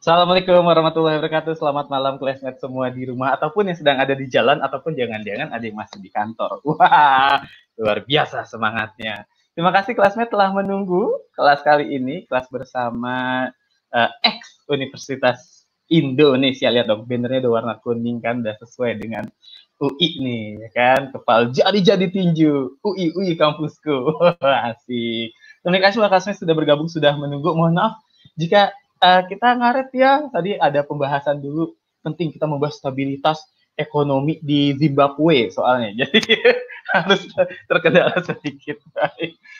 Assalamualaikum warahmatullahi wabarakatuh. Selamat malam classmate semua di rumah ataupun yang sedang ada di jalan ataupun jangan-jangan ada yang masih di kantor. Wah, luar biasa semangatnya. Terima kasih classmate telah menunggu kelas kali ini, kelas bersama ex Universitas Indonesia. Lihat dong, bannernya udah warna kuning kan, udah sesuai dengan UI nih, ya kan? Kepal jadi tinju. UI kampusku. Asik. Terima kasih classmate sudah bergabung, sudah menunggu. Mohon maaf jika kita ngaret ya, tadi ada pembahasan dulu, penting kita membahas stabilitas ekonomi di Zimbabwe soalnya, jadi harus terkendala sedikit.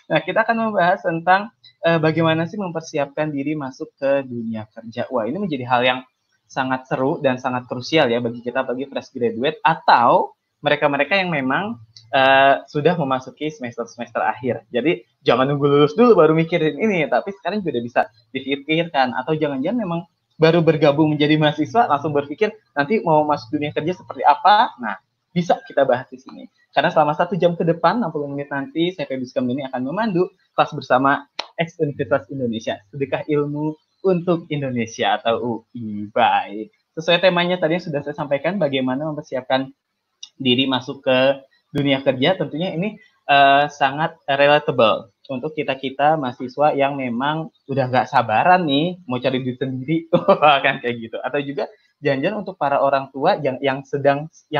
Nah, kita akan membahas tentang bagaimana sih mempersiapkan diri masuk ke dunia kerja. Wah, ini menjadi hal yang sangat seru dan sangat krusial ya bagi kita, bagi fresh graduate atau mereka-mereka yang memang sudah memasuki semester-semester akhir. Jadi jangan nunggu lulus dulu baru mikirin ini, tapi sekarang juga bisa dipikirkan. Atau jangan-jangan memang baru bergabung menjadi mahasiswa langsung berpikir nanti mau masuk dunia kerja seperti apa. Nah, bisa kita bahas di sini. Karena selama 1 jam ke depan, 60 menit nanti, saya Feby Sukamdini akan memandu kelas bersama ex Universitas Indonesia, Sedekah Ilmu untuk Indonesia atau UI. Baik. Sesuai temanya tadi yang sudah saya sampaikan, bagaimana mempersiapkan diri masuk ke dunia kerja, tentunya ini sangat relatable untuk kita-kita mahasiswa yang memang udah nggak sabaran nih mau cari duit sendiri kan kayak gitu. Atau juga jangan-jangan untuk para orang tua yang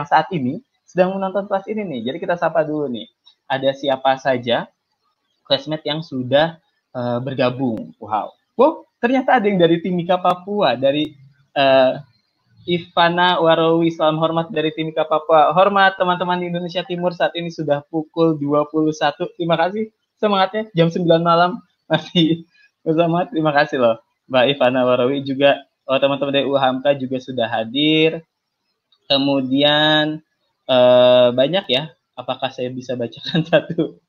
saat ini sedang menonton kelas ini nih. Jadi kita sapa dulu nih. Ada siapa saja classmate yang sudah bergabung. Wow, ternyata ada yang dari Timika Papua, dari Ivana Warawi, salam hormat dari Timika Papua. Hormat teman-teman di Indonesia Timur, saat ini sudah pukul 21. Terima kasih semangatnya, jam 9 malam masih bersama. Terima kasih loh Mbak Ivana Warawi, juga teman-teman dari UHAMKA juga sudah hadir. Kemudian banyak ya, apakah saya bisa bacakan satu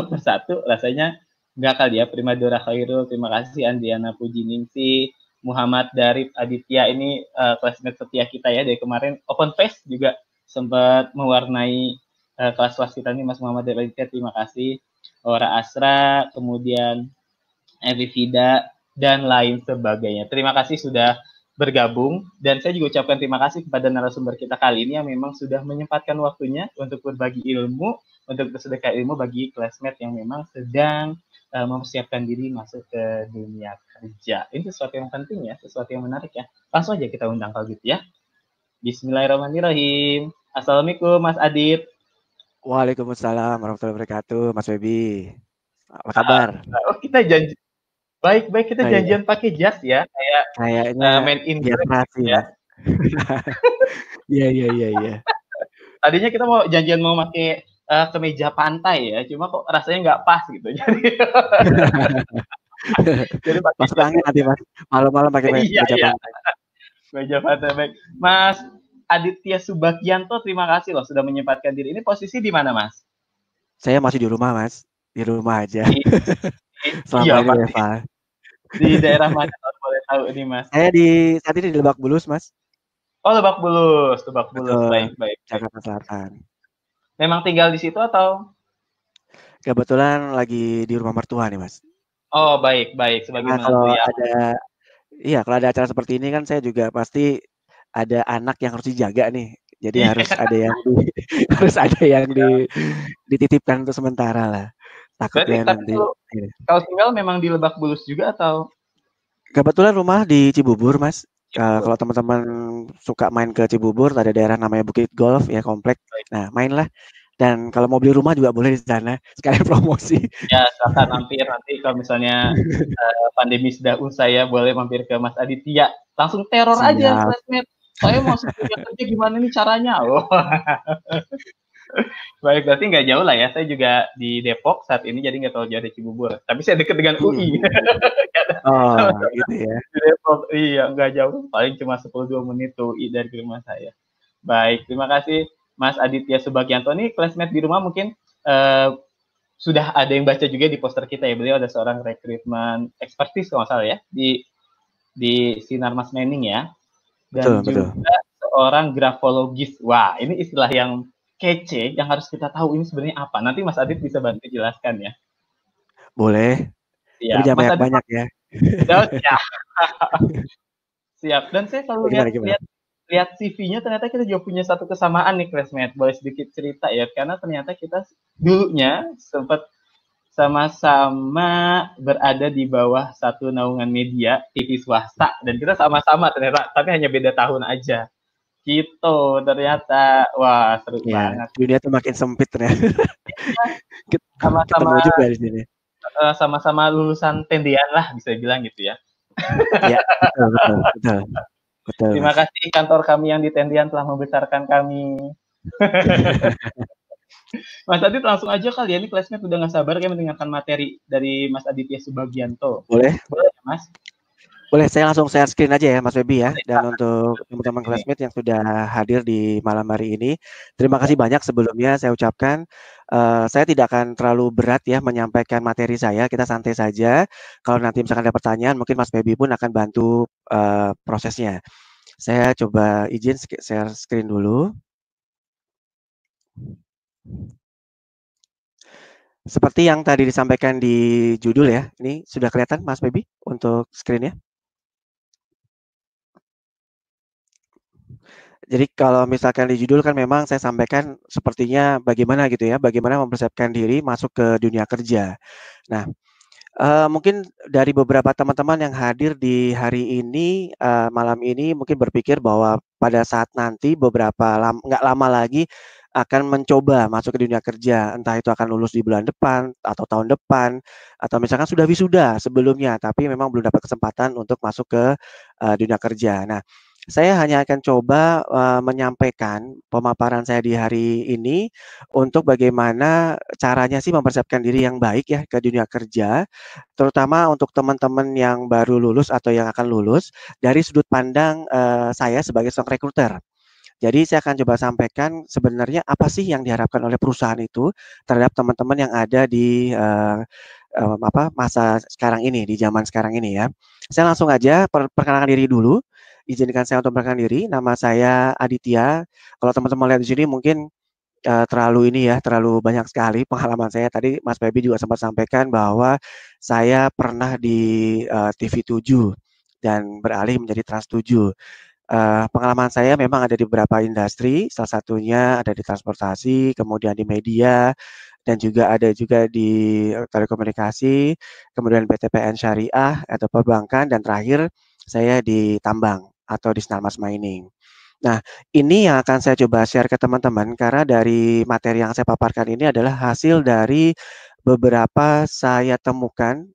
persatu? Rasanya enggak kali ya. Primadora Khairul, terima kasih. Andriana Pujiningsih, Muhammad Darif Aditya, ini classmate setia kita ya dari kemarin. Open Face juga sempat mewarnai kelas-kelas kita nih, Mas Muhammad Darif Aditya, terima kasih. Ora Asra, kemudian Evi Vida, dan lain sebagainya. Terima kasih sudah bergabung, dan saya juga ucapkan terima kasih kepada narasumber kita kali ini yang memang sudah menyempatkan waktunya untuk berbagi ilmu, untuk bersedekah ilmu bagi classmate yang memang sedang mempersiapkan diri masuk ke dunia kerja. Ini sesuatu yang penting ya, sesuatu yang menarik ya. Langsung aja kita undang kalau gitu ya. Bismillahirrahmanirrahim. Assalamualaikum Mas Adit. Waalaikumsalam warahmatullahi wabarakatuh, Mas Febi. Apa kabar? Oh, kita janji. Baik, kita janjian pakai jas ya, kayak kayaknya main in biar rapi ya. Iya. Tadinya kita mau janjian mau pakai kemeja pantai ya, cuma kok rasanya nggak pas gitu. Jadi masuk angin nanti Mas. Malam-malam pakai meja pantai. Meja pantai, baik. Mas Aditya Subagianto, terima kasih loh sudah menyempatkan diri. Ini posisi di mana, Mas? Saya masih di rumah, Mas. Di rumah aja. Selama Iya, ini Eva. Di daerah mana kalau boleh tahu ini, Mas? Saya saat ini di Lebak Bulus, Mas. Oh, Lebak Bulus. Baik. Jakarta Selatan. Memang tinggal di situ atau? Kebetulan lagi di rumah mertua nih, Mas. Oh, baik. Sebagai kalau ada acara seperti ini kan saya juga pasti ada anak yang harus dijaga nih. Jadi harus ada yang dititipkan untuk sementara lah. Takutnya nanti. Kalau tinggal memang di Lebak Bulus juga atau? Kebetulan rumah di Cibubur, Mas. Kalau teman-teman suka main ke Cibubur, ada daerah namanya Bukit Golf ya, komplek. Nah, mainlah. Dan kalau mau beli rumah juga boleh di sana, sekalian promosi. Ya, silakan mampir nanti kalau misalnya pandemi sudah usai ya, boleh mampir ke Mas Aditya. Langsung teror aja, classmate. Saya mau dunia kerja gimana nih caranya? Oh. Baik, berarti nggak jauh lah ya. Saya juga di Depok saat ini, jadi nggak terlalu jauh dari Cibubur. Tapi saya dekat dengan UI. Oh, gitu ya. Di Depok, iya, nggak jauh. Paling cuma 10-20 menit tuh UI dari rumah saya. Baik, terima kasih Mas Aditya Subagianto. Ini classmate di rumah mungkin sudah ada yang baca juga di poster kita ya. Beliau ada seorang rekrutmen expertise kalau nggak salah ya, di Sinar Mas Mening ya. Dan betul. Juga seorang grafologis. Wah, ini istilah yang kece yang harus kita tahu ini sebenarnya apa. Nanti Mas Adit bisa bantu jelaskan ya. Boleh. Ya, tapi jangan banyak-banyak ya. Ya. Siap. Dan saya selalu lihat Gimana gimana? lihat lihat CV-nya ternyata kita juga punya satu kesamaan nih classmate. Boleh sedikit cerita ya, karena ternyata kita dulunya sempat sama-sama berada di bawah satu naungan media TV swasta dan kita sama-sama ternyata, tapi hanya beda tahun aja. Gitu ternyata. Wah, seru Ya, banget. dunia tuh makin sempit ternyata. Sama-sama Ketemu juga di sini. sama-sama lulusan tendian lah bisa bilang gitu ya. Ya, betul betul betul. Betul, Terima Mas. kasih kantor kami yang di tendian telah membesarkan kami. Mas Adit langsung aja kali ya, ini classmate udah gak sabar kayak mendengarkan materi dari Mas Aditya Subagianto. Boleh? Boleh ya Mas? Boleh, saya langsung share screen aja ya, Mas Febi ya. Boleh, Dan untuk teman-teman ini. classmate yang sudah hadir di malam hari ini, terima kasih banyak sebelumnya saya ucapkan. Saya tidak akan terlalu berat ya menyampaikan materi saya, kita santai saja. Kalau nanti misalkan ada pertanyaan, mungkin Mas Febi pun akan bantu prosesnya. Saya coba izin share screen dulu. Seperti yang tadi disampaikan di judul ya, ini sudah kelihatan Mas Febi untuk screen-nya? Jadi kalau misalkan di judul kan memang saya sampaikan sepertinya bagaimana gitu ya, bagaimana mempersiapkan diri masuk ke dunia kerja. Nah, mungkin dari beberapa teman-teman yang hadir di hari ini, malam ini mungkin berpikir bahwa pada saat nanti nggak lama lagi akan mencoba masuk ke dunia kerja, entah itu akan lulus di bulan depan atau tahun depan, atau misalkan sudah wisuda sebelumnya, tapi memang belum dapat kesempatan untuk masuk ke dunia kerja. Nah, saya hanya akan coba menyampaikan pemaparan saya di hari ini untuk bagaimana caranya sih mempersiapkan diri yang baik ya ke dunia kerja, terutama untuk teman-teman yang baru lulus atau yang akan lulus dari sudut pandang saya sebagai seorang recruiter. Jadi saya akan coba sampaikan sebenarnya apa sih yang diharapkan oleh perusahaan itu terhadap teman-teman yang ada di masa sekarang ini, di zaman sekarang ini ya. Saya langsung aja perkenalkan diri dulu. Izinkan saya untuk memperkenalkan diri. Nama saya Aditya. Kalau teman-teman lihat di sini mungkin terlalu ini ya, terlalu banyak sekali pengalaman saya. Tadi Mas Febi juga sempat sampaikan bahwa saya pernah di TV7 dan beralih menjadi Trans7. Pengalaman saya memang ada di beberapa industri, salah satunya ada di transportasi, kemudian di media, dan juga ada juga di telekomunikasi, kemudian PTPN Syariah atau perbankan, dan terakhir saya di tambang atau di Sinarmas Mining. Nah, ini yang akan saya coba share ke teman-teman karena dari materi yang saya paparkan ini adalah hasil dari beberapa saya temukan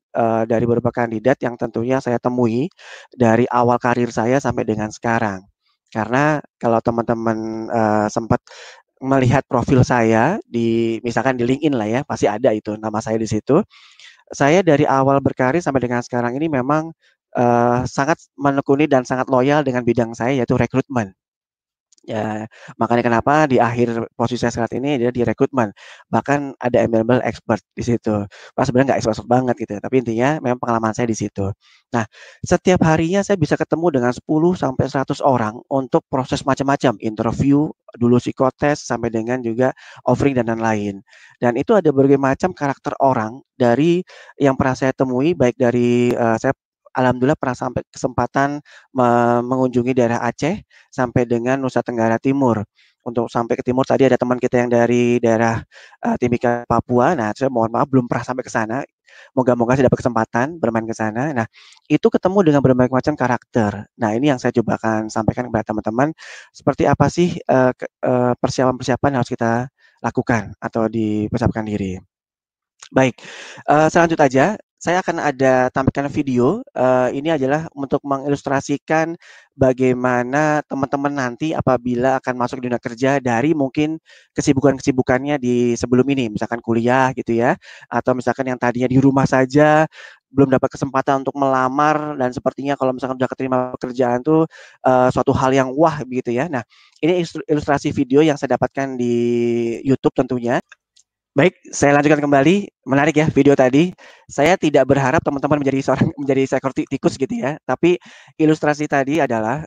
dari beberapa kandidat yang tentunya saya temui dari awal karir saya sampai dengan sekarang. Karena kalau teman-teman sempat melihat profil saya di misalkan di LinkedIn lah ya, pasti ada itu nama saya di situ. Saya dari awal berkarir sampai dengan sekarang ini memang sangat menekuni dan sangat loyal dengan bidang saya yaitu rekrutmen. Ya, makanya kenapa di akhir posisi saya saat ini dia di rekrutmen. Bahkan ada embel-embel expert di situ. Pas sebenarnya nggak expert banget gitu ya, tapi intinya memang pengalaman saya di situ. Nah, setiap harinya saya bisa ketemu dengan 10 sampai 100 orang untuk proses macam-macam, interview, dulu psikotes sampai dengan juga offering dan lain-lain. Dan itu ada berbagai macam karakter orang dari yang pernah saya temui baik dari saya alhamdulillah pernah sampai kesempatan mengunjungi daerah Aceh sampai dengan Nusa Tenggara Timur. Untuk sampai ke timur tadi ada teman kita yang dari daerah Timika Papua. Nah, saya mohon maaf belum pernah sampai ke sana. Moga-moga saya dapat kesempatan bermain ke sana. Nah, itu ketemu dengan berbagai macam karakter. Nah, ini yang saya coba akan sampaikan kepada teman-teman. Seperti apa sih persiapan-persiapan yang harus kita lakukan atau dipersiapkan diri. Baik, saya lanjut aja. Saya akan ada tampilkan video, ini adalah untuk mengilustrasikan bagaimana teman-teman nanti apabila akan masuk dunia kerja dari mungkin kesibukan-kesibukannya di sebelum ini, misalkan kuliah gitu ya, atau misalkan yang tadinya di rumah saja, belum dapat kesempatan untuk melamar dan sepertinya kalau misalkan sudah keterima pekerjaan tuh, suatu hal yang wah begitu ya. Nah, ini ilustrasi video yang saya dapatkan di YouTube tentunya. Baik, saya lanjutkan kembali. Menarik ya video tadi. Saya tidak berharap teman-teman menjadi seekor tikus gitu ya. Tapi ilustrasi tadi adalah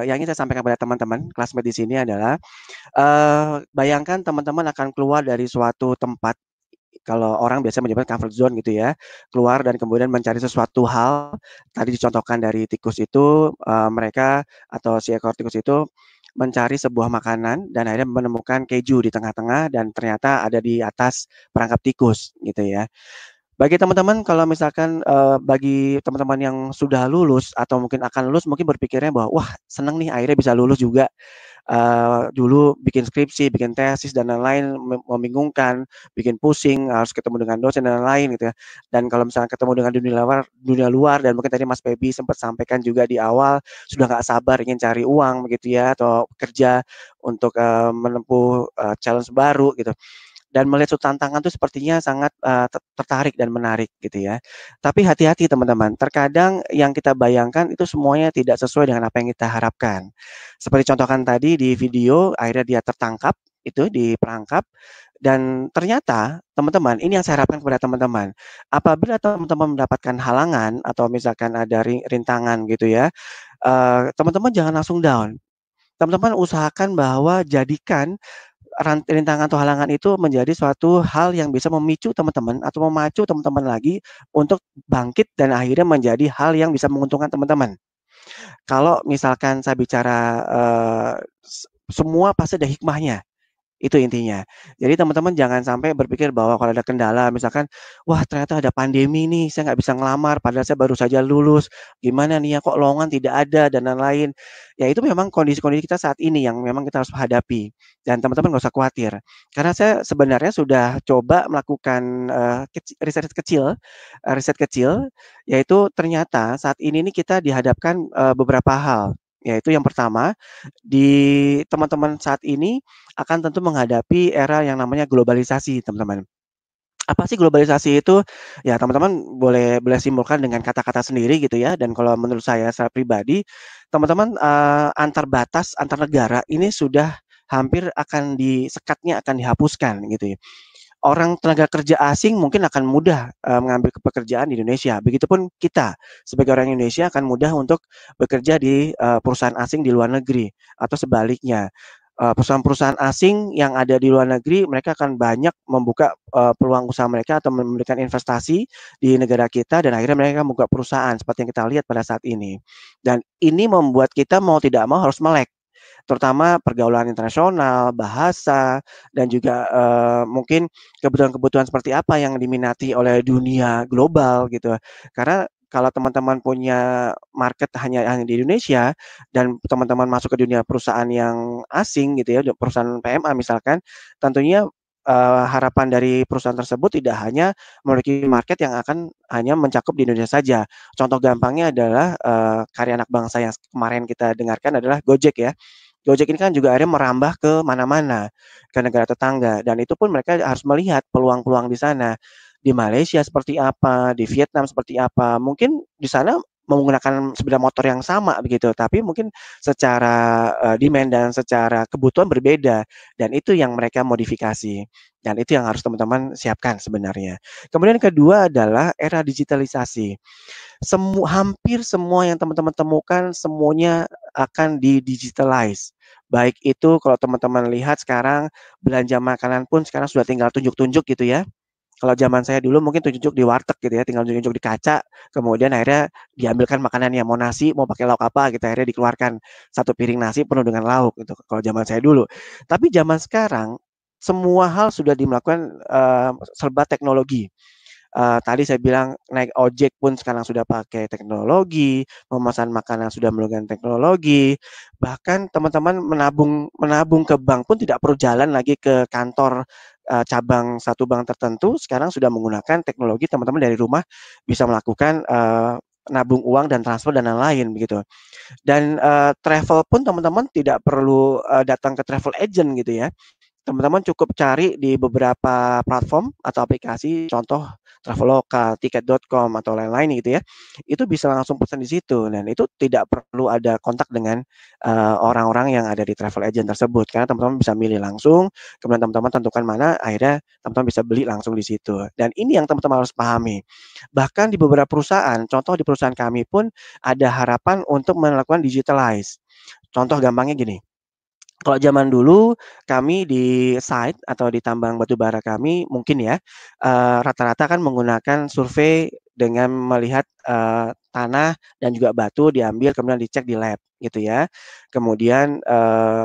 yang ingin saya sampaikan pada teman-teman classmate di sini adalah bayangkan teman-teman akan keluar dari suatu tempat kalau orang biasa menyebut comfort zone gitu ya, keluar dan kemudian mencari sesuatu hal, tadi dicontohkan dari tikus itu, mereka atau si ekor tikus itu mencari sebuah makanan dan akhirnya menemukan keju di tengah-tengah dan ternyata ada di atas perangkap tikus gitu ya. Bagi teman-teman kalau misalkan, bagi teman-teman yang sudah lulus atau mungkin akan lulus mungkin berpikirnya bahwa, "Wah seneng nih akhirnya bisa lulus juga." Dulu bikin skripsi, bikin tesis dan lain-lain membingungkan, bikin pusing, harus ketemu dengan dosen dan lain-lain gitu ya. Dan kalau misalnya ketemu dengan dunia luar dan mungkin tadi Mas Febi sempat sampaikan juga di awal, sudah nggak sabar ingin cari uang begitu ya, atau kerja untuk, menempuh, challenge baru gitu. Dan melihat suatu tantangan itu sepertinya sangat, tertarik dan menarik gitu ya. Tapi hati-hati teman-teman, terkadang yang kita bayangkan itu semuanya tidak sesuai dengan apa yang kita harapkan. Seperti contohkan tadi di video, akhirnya dia tertangkap itu di perangkap dan ternyata teman-teman, ini yang saya harapkan kepada teman-teman, apabila teman-teman mendapatkan halangan atau misalkan ada rintangan gitu ya, teman-teman jangan langsung down. Teman-teman usahakan bahwa jadikan rintangan atau halangan itu menjadi suatu hal yang bisa memicu teman-teman atau memacu teman-teman lagi untuk bangkit dan akhirnya menjadi hal yang bisa menguntungkan teman-teman. Kalau misalkan saya bicara, semua pasti ada hikmahnya. Itu intinya. Jadi teman-teman jangan sampai berpikir bahwa kalau ada kendala misalkan, "Wah ternyata ada pandemi nih, saya nggak bisa ngelamar padahal saya baru saja lulus. Gimana nih ya, kok lowongan tidak ada," dan lain-lain. Ya itu memang kondisi-kondisi kita saat ini yang memang kita harus hadapi. Dan teman-teman nggak usah khawatir. Karena saya sebenarnya sudah coba melakukan, riset kecil, yaitu ternyata saat ini nih kita dihadapkan, beberapa hal. Yaitu yang pertama, di teman-teman saat ini akan tentu menghadapi era yang namanya globalisasi, teman-teman. Apa sih globalisasi itu? Ya teman-teman boleh boleh simpulkan dengan kata-kata sendiri gitu ya, dan kalau menurut saya secara pribadi, teman-teman, antar batas, antar negara ini sudah hampir akan sekatnya akan dihapuskan gitu ya. Orang tenaga kerja asing mungkin akan mudah, mengambil pekerjaan di Indonesia, begitupun kita sebagai orang Indonesia akan mudah untuk bekerja di, perusahaan asing di luar negeri atau sebaliknya. Perusahaan-perusahaan asing yang ada di luar negeri mereka akan banyak membuka, peluang usaha mereka atau memberikan investasi di negara kita dan akhirnya mereka membuka perusahaan seperti yang kita lihat pada saat ini. Dan ini membuat kita mau tidak mau harus melek, terutama pergaulan internasional, bahasa, dan juga, mungkin kebutuhan-kebutuhan seperti apa yang diminati oleh dunia global gitu. Karena kalau teman-teman punya market hanya hanya di Indonesia dan teman-teman masuk ke dunia perusahaan yang asing gitu ya, perusahaan PMA misalkan, tentunya, harapan dari perusahaan tersebut tidak hanya memiliki market yang akan hanya mencakup di Indonesia saja. Contoh gampangnya adalah, karya anak bangsa yang kemarin kita dengarkan adalah Gojek ya. Gojek ini kan juga akhirnya merambah ke mana-mana, ke negara tetangga dan itu pun mereka harus melihat peluang-peluang di sana. Di Malaysia seperti apa, di Vietnam seperti apa, mungkin di sana menggunakan sepeda motor yang sama begitu, tapi mungkin secara, demand dan secara kebutuhan berbeda dan itu yang mereka modifikasi dan itu yang harus teman-teman siapkan sebenarnya. Kemudian kedua adalah era digitalisasi. Hampir semua yang teman-teman temukan semuanya akan di-digitalize. Baik itu kalau teman-teman lihat sekarang belanja makanan pun sekarang sudah tinggal tunjuk-tunjuk gitu ya. Kalau zaman saya dulu mungkin tunjuk-tunjuk di warteg gitu ya, tinggal tunjuk-tunjuk di kaca, kemudian akhirnya diambilkan makanannya, mau nasi, mau pakai lauk apa gitu, akhirnya dikeluarkan satu piring nasi penuh dengan lauk gitu, kalau zaman saya dulu. Tapi zaman sekarang, semua hal sudah dimelakukan, serba teknologi. Tadi saya bilang naik ojek pun sekarang sudah pakai teknologi, memesan makanan sudah menggunakan teknologi, bahkan teman-teman menabung menabung ke bank pun tidak perlu jalan lagi ke kantor, cabang satu bank tertentu, sekarang sudah menggunakan teknologi teman-teman dari rumah bisa melakukan, nabung uang dan transfer dan lain-lain begitu. Dan, travel pun teman-teman tidak perlu, datang ke travel agent gitu ya. Teman-teman cukup cari di beberapa platform atau aplikasi, contoh Traveloka, Tiket.com, atau lain-lain gitu ya. Itu bisa langsung pesan di situ dan itu tidak perlu ada kontak dengan, orang-orang yang ada di travel agent tersebut, karena teman-teman bisa milih langsung, kemudian teman-teman tentukan mana, akhirnya teman-teman bisa beli langsung di situ. Dan ini yang teman-teman harus pahami. Bahkan di beberapa perusahaan, contoh di perusahaan kami pun ada harapan untuk melakukan digitalize. Contoh gampangnya gini, Kalau zaman dulu kami di site atau di tambang batu bara kami mungkin ya, rata-rata kan menggunakan survei dengan melihat, tanah dan juga batu diambil kemudian dicek di lab gitu ya. Kemudian,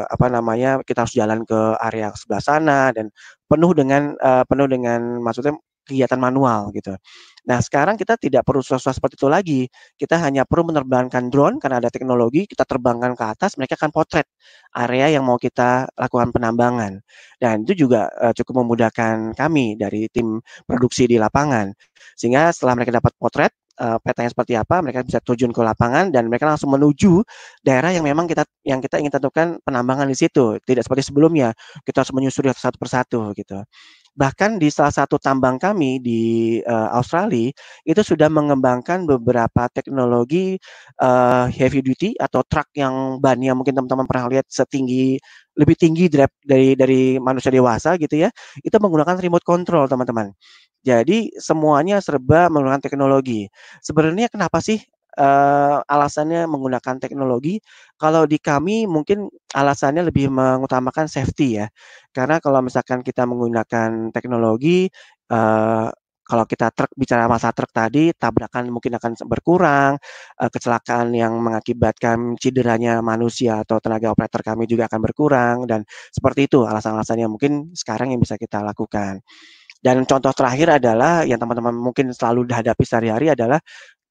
apa namanya, kita harus jalan ke area sebelah sana dan penuh dengan maksudnya kegiatan manual gitu. Nah sekarang kita tidak perlu sesuatu seperti itu lagi, kita hanya perlu menerbangkan drone karena ada teknologi, kita terbangkan ke atas mereka akan potret area yang mau kita lakukan penambangan. Dan itu juga, cukup memudahkan kami dari tim produksi di lapangan. Sehingga setelah mereka dapat potret, petanya seperti apa, mereka bisa terjun ke lapangan dan mereka langsung menuju daerah yang memang kita ingin tentukan penambangan di situ. Tidak seperti sebelumnya, kita harus menyusuri satu persatu gitu. Bahkan di salah satu tambang kami di, Australia, itu sudah mengembangkan beberapa teknologi, heavy duty atau truk yang bannya mungkin teman-teman pernah lihat lebih tinggi dari manusia dewasa gitu ya, itu menggunakan remote control teman-teman. Jadi semuanya serba menggunakan teknologi. Sebenarnya kenapa sih, alasannya menggunakan teknologi? Kalau di kami mungkin alasannya lebih mengutamakan safety ya. Karena kalau misalkan kita menggunakan teknologi, kalau kita bicara masalah truk tadi, tabrakan mungkin akan berkurang, kecelakaan yang mengakibatkan cederanya manusia atau tenaga operator kami juga akan berkurang dan seperti itu alasan-alasannya mungkin sekarang yang bisa kita lakukan. Dan contoh terakhir adalah yang teman-teman mungkin selalu dihadapi sehari-hari adalah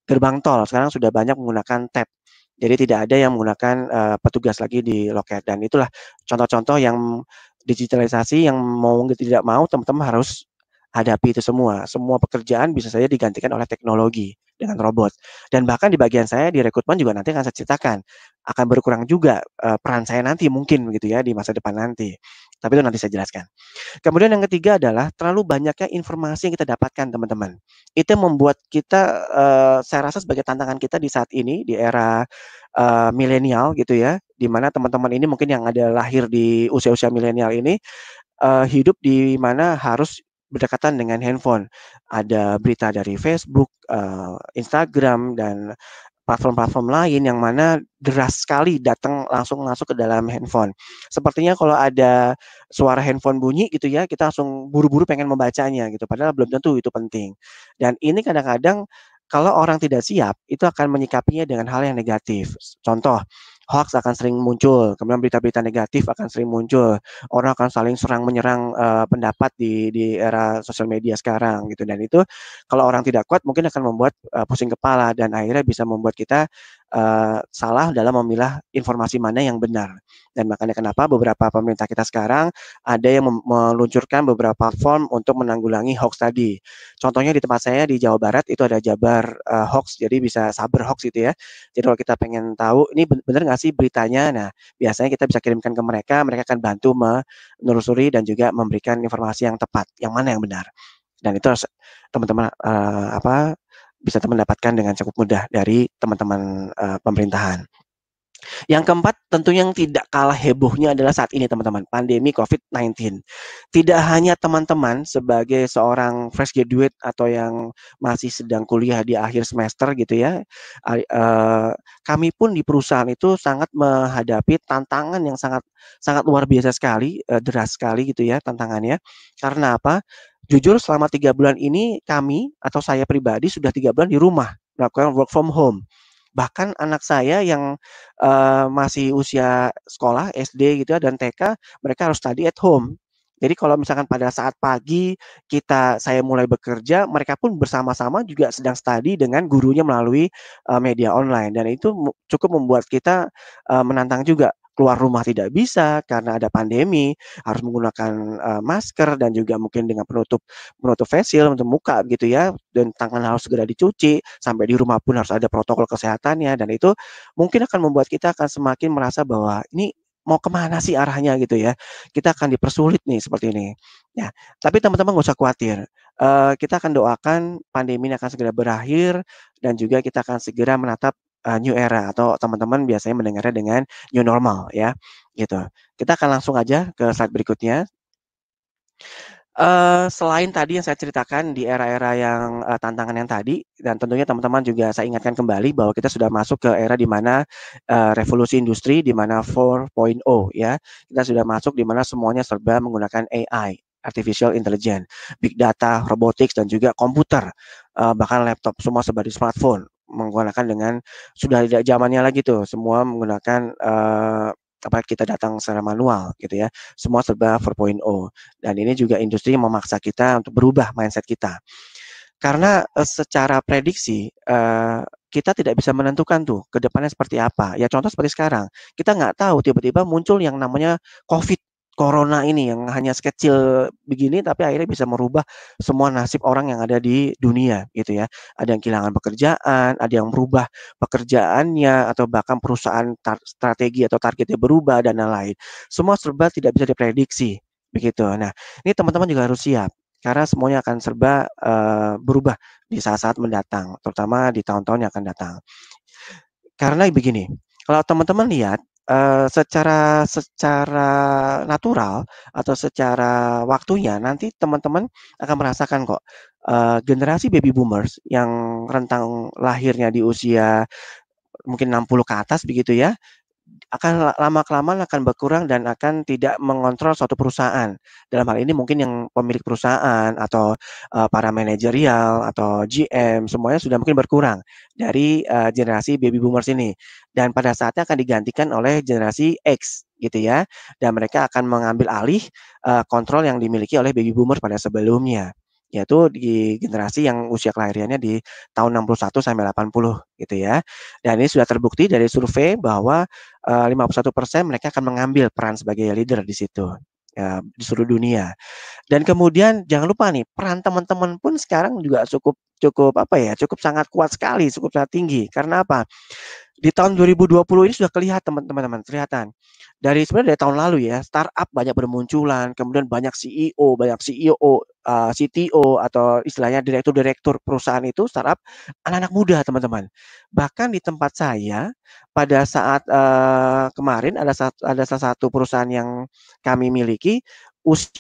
gerbang tol. Sekarang sudah banyak menggunakan tap. Jadi tidak ada yang menggunakan petugas lagi di loket dan itulah contoh-contoh yang digitalisasi yang mau tidak mau teman-teman harus hadapi itu semua. Semua pekerjaan bisa saja digantikan oleh teknologi dengan robot. Dan bahkan di bagian saya di rekrutmen juga nanti akan saya ceritakan akan berkurang juga peran saya nanti mungkin gitu ya di masa depan nanti. Tapi itu nanti saya jelaskan. Kemudian yang ketiga adalah terlalu banyaknya informasi yang kita dapatkan teman-teman. Itu membuat kita, saya rasa sebagai tantangan kita di saat ini, di era, milenial gitu ya, di mana teman-teman ini mungkin yang ada lahir di usia-usia milenial ini, hidup di mana harus berdekatan dengan handphone. Ada berita dari Facebook, Instagram, dan platform-platform lain yang mana deras sekali datang langsung masuk ke dalam handphone. Sepertinya kalau ada suara handphone bunyi gitu ya, kita langsung buru-buru pengen membacanya gitu, padahal belum tentu itu penting. Dan ini kadang-kadang kalau orang tidak siap, itu akan menyikapinya dengan hal yang negatif. Contoh, hoax akan sering muncul, kemudian berita-berita negatif akan sering muncul. Orang akan saling serang menyerang pendapat di era sosial media sekarang gitu dan itu kalau orang tidak kuat mungkin akan membuat pusing kepala dan akhirnya bisa membuat kita salah dalam memilah informasi mana yang benar. Dan makanya kenapa beberapa pemerintah kita sekarang ada yang meluncurkan beberapa platform untuk menanggulangi hoax tadi. Contohnya di tempat saya di Jawa Barat itu ada Jabar Hoax, jadi bisa Saber Hoax gitu ya. Jadi kalau kita pengen tahu ini benar nggak sih beritanya, nah biasanya kita bisa kirimkan ke mereka, mereka akan bantu menelusuri dan juga memberikan informasi yang tepat, yang mana yang benar. Dan itu harus teman-teman bisa mendapatkan dengan cukup mudah dari teman-teman pemerintahan. Yang keempat, tentunya yang tidak kalah hebohnya adalah saat ini teman-teman, pandemi COVID-19. Tidak hanya teman-teman sebagai seorang fresh graduate atau yang masih sedang kuliah di akhir semester gitu ya, kami pun di perusahaan itu sangat menghadapi tantangan yang sangat sangat luar biasa sekali, deras sekali gitu ya tantangannya. Karena apa? Jujur selama 3 bulan ini kami atau saya pribadi sudah 3 bulan di rumah, melakukan work from home. Bahkan anak saya yang, masih usia sekolah SD gitu ya dan TK, mereka harus study at home. Jadi kalau misalkan pada saat pagi saya mulai bekerja, mereka pun bersama-sama juga sedang study dengan gurunya melalui, media online dan itu cukup membuat kita, menantang juga. Keluar rumah tidak bisa karena ada pandemi, harus menggunakan, masker dan juga mungkin dengan penutup penutup face shield untuk muka gitu ya, dan tangan harus segera dicuci, sampai di rumah pun harus ada protokol kesehatannya dan itu mungkin akan membuat kita akan semakin merasa bahwa ini mau kemana sih arahnya gitu ya, kita akan dipersulit nih seperti ini. Ya, tapi teman-teman nggak usah khawatir, kita akan doakan pandemi ini akan segera berakhir dan juga kita akan segera menatap, new era atau teman-teman biasanya mendengarnya dengan new normal ya, gitu. Kita akan langsung aja ke slide berikutnya. Selain tadi yang saya ceritakan di era-era yang, tantangan yang tadi, dan tentunya teman-teman juga saya ingatkan kembali bahwa kita sudah masuk ke era di mana, revolusi industri di mana 4.0 ya. Kita sudah masuk di mana semuanya serba menggunakan AI, artificial intelligence, big data, robotics, dan juga komputer, bahkan laptop semua serba di smartphone, menggunakan dengan sudah tidak zamannya lagi tuh, semua menggunakan, apa, kita datang secara manual gitu ya, semua serba 4.0. Dan ini juga industri yang memaksa kita untuk berubah mindset kita. Karena secara prediksi kita tidak bisa menentukan tuh ke depannya seperti apa. Ya contoh seperti sekarang, kita nggak tahu tiba-tiba muncul yang namanya COVID, corona ini yang hanya sekecil begini tapi akhirnya bisa merubah semua nasib orang yang ada di dunia gitu ya. Ada yang kehilangan pekerjaan, ada yang merubah pekerjaannya atau bahkan perusahaan strategi atau targetnya berubah dan lain-lain. Semua serba tidak bisa diprediksi begitu. Nah, ini teman-teman juga harus siap karena semuanya akan serba, berubah di saat-saat mendatang, terutama di tahun-tahun yang akan datang. Karena begini, kalau teman-teman lihat, secara secara natural atau secara waktunya nanti teman-teman akan merasakan kok, generasi baby boomers yang rentang lahirnya di usia mungkin 60 ke atas begitu ya, akan lama-kelamaan akan berkurang dan akan tidak mengontrol suatu perusahaan. Dalam hal ini mungkin yang pemilik perusahaan atau, para manajerial atau GM semuanya sudah mungkin berkurang dari, generasi baby boomers ini. Dan pada saatnya akan digantikan oleh generasi X gitu ya, dan mereka akan mengambil alih, kontrol yang dimiliki oleh baby boomers pada sebelumnya, yaitu di generasi yang usia kelahirannya di tahun 61 sampai 80 gitu ya. Dan ini sudah terbukti dari survei bahwa 51% mereka akan mengambil peran sebagai leader di situ, di seluruh dunia. Dan kemudian jangan lupa nih, peran teman-teman pun sekarang juga cukup cukup apa ya, cukup sangat kuat sekali, cukup sangat tinggi. Karena apa? Di tahun 2020 ini sudah kelihatan teman-teman, kelihatan. Dari sebenarnya dari tahun lalu ya, startup banyak bermunculan, kemudian banyak CEO, banyak CEO, CTO atau istilahnya direktur-direktur perusahaan itu startup anak-anak muda teman-teman. Bahkan di tempat saya pada saat kemarin ada salah satu perusahaan yang kami miliki,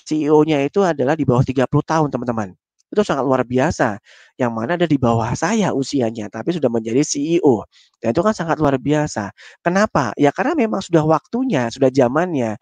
CEO-nya itu adalah di bawah 30 tahun teman-teman. Itu sangat luar biasa, yang mana ada di bawah saya usianya, tapi sudah menjadi CEO. Dan itu kan sangat luar biasa. Kenapa? Ya karena memang sudah waktunya, sudah zamannya,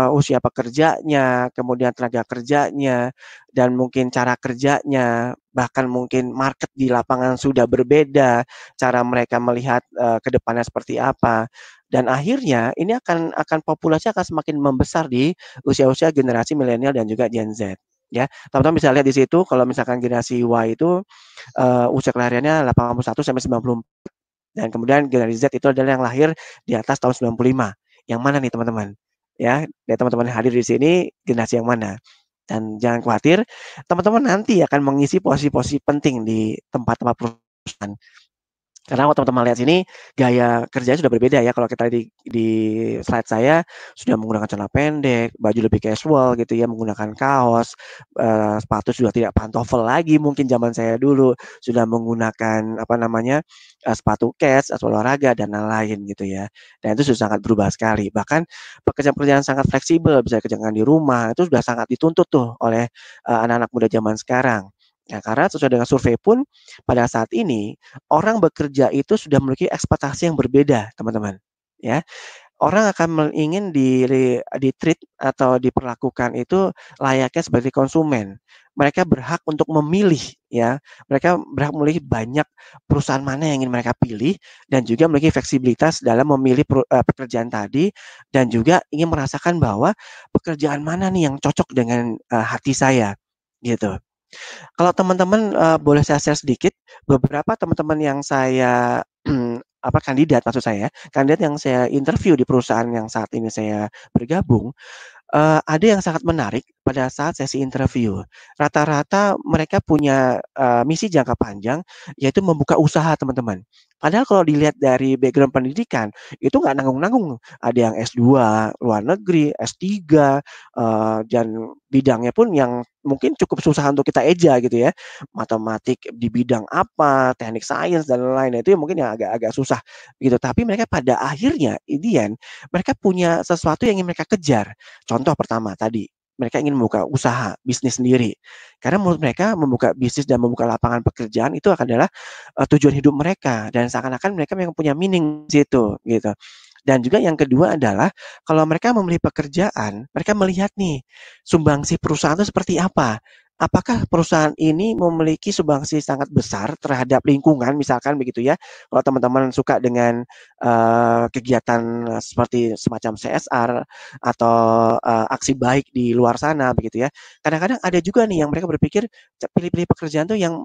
usia pekerjanya, kemudian tenaga kerjanya, dan mungkin cara kerjanya, bahkan mungkin market di lapangan sudah berbeda, cara mereka melihat, ke depannya seperti apa. Dan akhirnya ini akan populasi akan semakin membesar di usia-usia generasi milenial dan juga Gen Z, ya. Teman-teman bisa lihat di situ kalau misalkan generasi Y itu, usia kelahirannya 81 sampai 94. Dan kemudian generasi Z itu adalah yang lahir di atas tahun 95. Yang mana nih teman-teman? Ya, dari teman-teman yang hadir di sini generasi yang mana? Dan jangan khawatir, teman-teman nanti akan mengisi posisi-posisi penting di tempat-tempat perusahaan. Karena kalau teman-teman lihat sini, gaya kerjanya sudah berbeda ya. Kalau kita di slide saya sudah menggunakan celana pendek, baju lebih casual gitu ya, menggunakan kaos, sepatu sudah tidak pantofel lagi mungkin zaman saya dulu, sudah menggunakan apa namanya, sepatu kets atau olahraga dan lain-lain gitu ya. Dan itu sudah sangat berubah sekali. Bahkan pekerjaan-pekerjaan sangat fleksibel, bisa kerjakan di rumah, itu sudah sangat dituntut tuh oleh, anak-anak muda zaman sekarang. Nah, karena sesuai dengan survei pun pada saat ini orang bekerja itu sudah memiliki ekspektasi yang berbeda, teman-teman, ya. Orang akan ingin di-treat atau diperlakukan itu layaknya sebagai konsumen. Mereka berhak untuk memilih, ya. Mereka berhak memilih banyak perusahaan mana yang ingin mereka pilih dan juga memiliki fleksibilitas dalam memilih pekerjaan tadi dan juga ingin merasakan bahwa pekerjaan mana nih yang cocok dengan, hati saya, gitu. Kalau teman-teman, boleh saya share sedikit, beberapa teman-teman yang saya apa, kandidat maksud saya, kandidat yang saya interview di perusahaan yang saat ini saya bergabung, ada yang sangat menarik pada saat sesi interview. Rata-rata mereka punya, misi jangka panjang, yaitu membuka usaha, teman-teman. Padahal kalau dilihat dari background pendidikan, itu nggak nanggung-nanggung. Ada yang S2 luar negeri, S3, dan bidangnya pun yang mungkin cukup susah untuk kita eja gitu ya. Matematik di bidang apa, teknik sains dan lain-lain, itu yang mungkin yang agak-agak susah gitu. Tapi mereka pada akhirnya, in the end, mereka punya sesuatu yang ingin mereka kejar. Contoh pertama tadi, mereka ingin membuka usaha, bisnis sendiri. Karena menurut mereka membuka bisnis dan membuka lapangan pekerjaan itu adalah tujuan hidup mereka dan seakan-akan mereka memang punya meaning di situ gitu. Dan juga yang kedua adalah kalau mereka memilih pekerjaan, mereka melihat nih sumbangsi perusahaan itu seperti apa. Apakah perusahaan ini memiliki sumbangsi sangat besar terhadap lingkungan misalkan begitu ya. Kalau teman-teman suka dengan kegiatan seperti semacam CSR atau aksi baik di luar sana begitu ya. Kadang-kadang ada juga nih yang mereka berpikir pilih-pilih pekerjaan tuh yang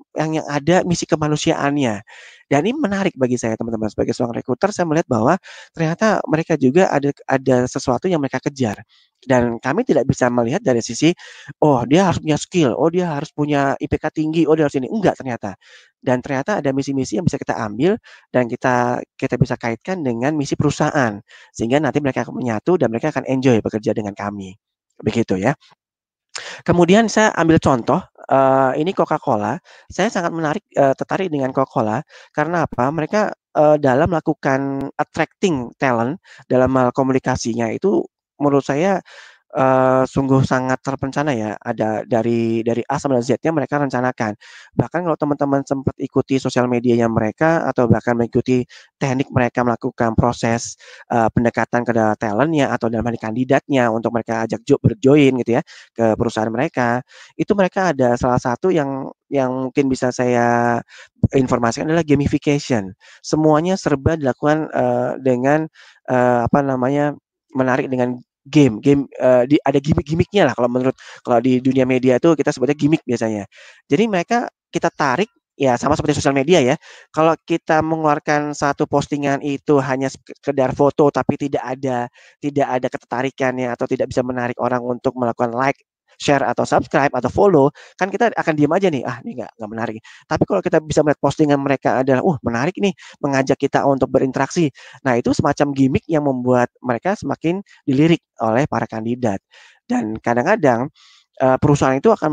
ada misi kemanusiaannya. Dan ini menarik bagi saya teman-teman sebagai seorang rekruter saya melihat bahwa ternyata mereka juga ada sesuatu yang mereka kejar. Dan kami tidak bisa melihat dari sisi oh dia harus punya skill, oh dia harus punya IPK tinggi, oh dia harus ini. Enggak ternyata. Dan ternyata ada misi-misi yang bisa kita ambil dan kita bisa kaitkan dengan misi perusahaan. Sehingga nanti mereka akan menyatu dan mereka akan enjoy bekerja dengan kami. Begitu ya. Kemudian saya ambil contoh, ini Coca-Cola. Saya sangat tertarik dengan Coca-Cola karena apa? Mereka, dalam melakukan attracting talent dalam hal komunikasinya itu menurut saya sungguh sangat terencana ya, ada dari A sampai Z-nya mereka rencanakan. Bahkan kalau teman-teman sempat ikuti sosial medianya mereka atau bahkan mengikuti teknik mereka melakukan proses, pendekatan ke talent-nya atau dalam hal ini kandidatnya untuk mereka ajak berjoin gitu ya, ke perusahaan mereka, itu mereka ada salah satu yang mungkin bisa saya informasikan adalah gamification. Semuanya serba dilakukan, dengan, apa namanya, menarik dengan game, ada gimik-gimiknya lah kalau di dunia media itu kita sebutnya gimik biasanya. Jadi mereka kita tarik, ya sama seperti sosial media ya, kalau kita mengeluarkan satu postingan itu hanya sekedar foto tapi tidak ada ketertarikannya atau tidak bisa menarik orang untuk melakukan like, share atau subscribe atau follow, kan kita akan diam aja nih, "Ah, ini nggak menarik." Tapi kalau kita bisa melihat postingan mereka adalah, menarik nih, mengajak kita untuk berinteraksi." Nah, itu semacam gimik yang membuat mereka semakin dilirik oleh para kandidat. Dan kadang-kadang, perusahaan itu akan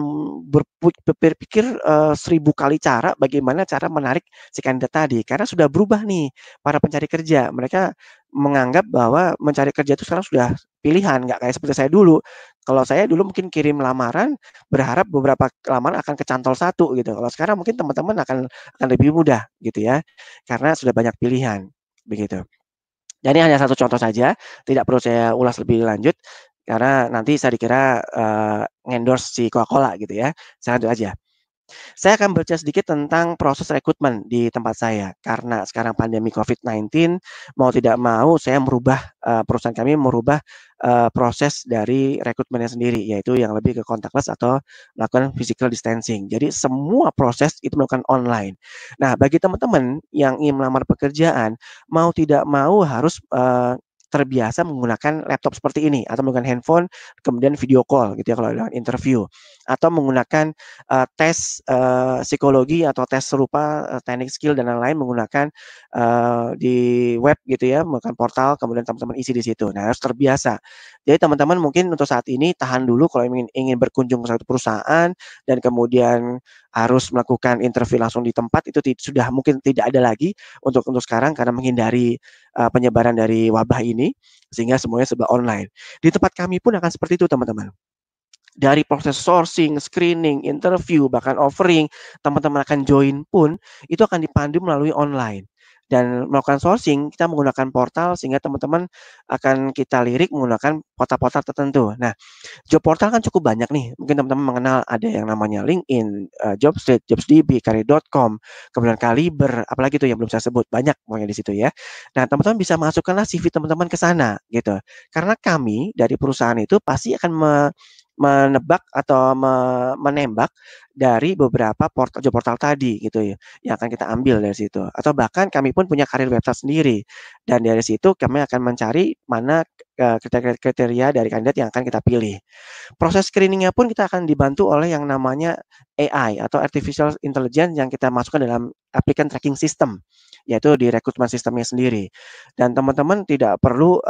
berpikir, 1000 kali cara bagaimana cara menarik si kandidat tadi. Karena sudah berubah nih para pencari kerja. Mereka menganggap bahwa mencari kerja itu sekarang sudah pilihan, nggak kayak seperti saya dulu. Kalau saya dulu mungkin kirim lamaran, berharap beberapa lamaran akan kecantol satu gitu. Kalau sekarang mungkin teman-teman akan lebih mudah gitu ya, karena sudah banyak pilihan, begitu. Dan ini hanya satu contoh saja, tidak perlu saya ulas lebih lanjut, karena nanti saya dikira, nge-endorse si Coca-Cola gitu ya. Saya lanjut aja. Saya akan bercerita sedikit tentang proses rekrutmen di tempat saya. Karena sekarang pandemi COVID-19, mau tidak mau saya perusahaan kami merubah, proses dari rekrutmennya sendiri, yaitu yang lebih ke contactless atau melakukan physical distancing. Jadi semua proses itu melakukan online. Nah, bagi teman-teman yang ingin melamar pekerjaan, mau tidak mau harus, terbiasa menggunakan laptop seperti ini atau menggunakan handphone, kemudian video call gitu ya kalau dalam interview. Atau menggunakan tes, psikologi atau tes serupa, teknik skill dan lain-lain menggunakan, di web gitu ya, menggunakan portal kemudian teman-teman isi di situ. Nah, harus terbiasa. Jadi teman-teman mungkin untuk saat ini tahan dulu kalau ingin berkunjung ke suatu perusahaan dan kemudian harus melakukan interview langsung di tempat itu sudah mungkin tidak ada lagi untuk sekarang karena menghindari, penyebaran dari wabah ini, sehingga semuanya serba online. Di tempat kami pun akan seperti itu teman-teman. Dari proses sourcing, screening, interview, bahkan offering, teman-teman akan join pun, itu akan dipandu melalui online. Dan melakukan sourcing, kita menggunakan portal sehingga teman-teman akan kita lirik menggunakan portal-portal tertentu. Nah, job portal kan cukup banyak nih. Mungkin teman-teman mengenal ada yang namanya LinkedIn, Jobstreet, Jobsdb, Career.com, kemudian Kaliber, apalagi itu yang belum saya sebut, banyak pokoknya di situ ya. Nah, teman-teman bisa masukkanlah CV teman-teman ke sana gitu. Karena kami dari perusahaan itu pasti akan menebak atau menembak dari beberapa job portal tadi gitu ya, yang akan kita ambil dari situ. Atau bahkan kami pun punya karir website sendiri dan dari situ kami akan mencari mana, kriteria dari kandidat yang akan kita pilih. Proses screening-nya pun kita akan dibantu oleh yang namanya AI atau artificial intelligence yang kita masukkan dalam applicant tracking system, yaitu di rekrutmen sistemnya sendiri. Dan teman-teman tidak perlu,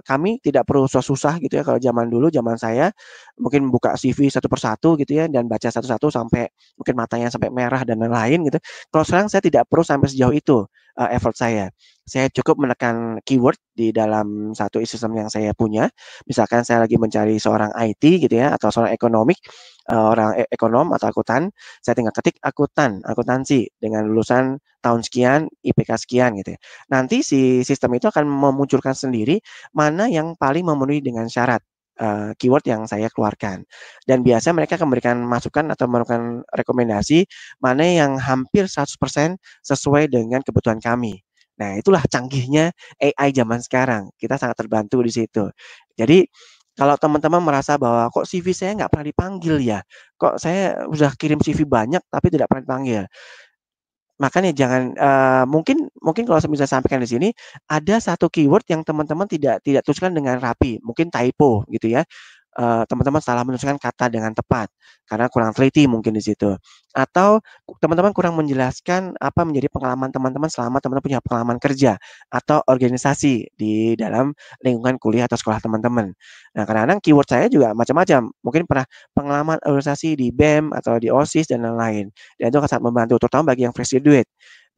kami tidak perlu susah-susah gitu ya, kalau zaman dulu, zaman saya, mungkin buka CV satu persatu gitu ya, dan baca satu-satu sampai mungkin matanya sampai merah dan lain-lain gitu. Kalau sekarang saya tidak perlu sampai sejauh itu, effort saya. Saya cukup menekan keyword di dalam satu sistem yang saya punya. Misalkan saya lagi mencari seorang IT gitu ya, atau seorang ekonomik, orang ekonom atau akuntan, saya tinggal ketik akuntansi dengan lulusan tahun sekian, IPK sekian gitu ya. Nanti si sistem itu akan memunculkan sendiri mana yang paling memenuhi dengan syarat keyword yang saya keluarkan. Dan biasa mereka akan memberikan masukan atau memberikan rekomendasi mana yang hampir 100% sesuai dengan kebutuhan kami. Nah, itulah canggihnya AI zaman sekarang. Kita sangat terbantu di situ. Jadi kalau teman-teman merasa bahwa kok CV saya nggak pernah dipanggil ya, kok saya udah kirim CV banyak tapi tidak pernah dipanggil. Makanya jangan, mungkin mungkin kalau saya bisa sampaikan di sini, ada satu keyword yang teman-teman tidak tuliskan dengan rapi, mungkin typo gitu ya, teman-teman salah menuliskan kata dengan tepat, karena kurang teliti mungkin di situ. Atau teman-teman kurang menjelaskan apa menjadi pengalaman teman-teman selama teman-teman punya pengalaman kerja, atau organisasi di dalam lingkungan kuliah atau sekolah teman-teman. Nah, kadang-kadang keyword saya juga macam-macam, mungkin pernah pengalaman organisasi di BEM atau di OSIS dan lain-lain. Dan itu akan sangat membantu, terutama bagi yang fresh graduate.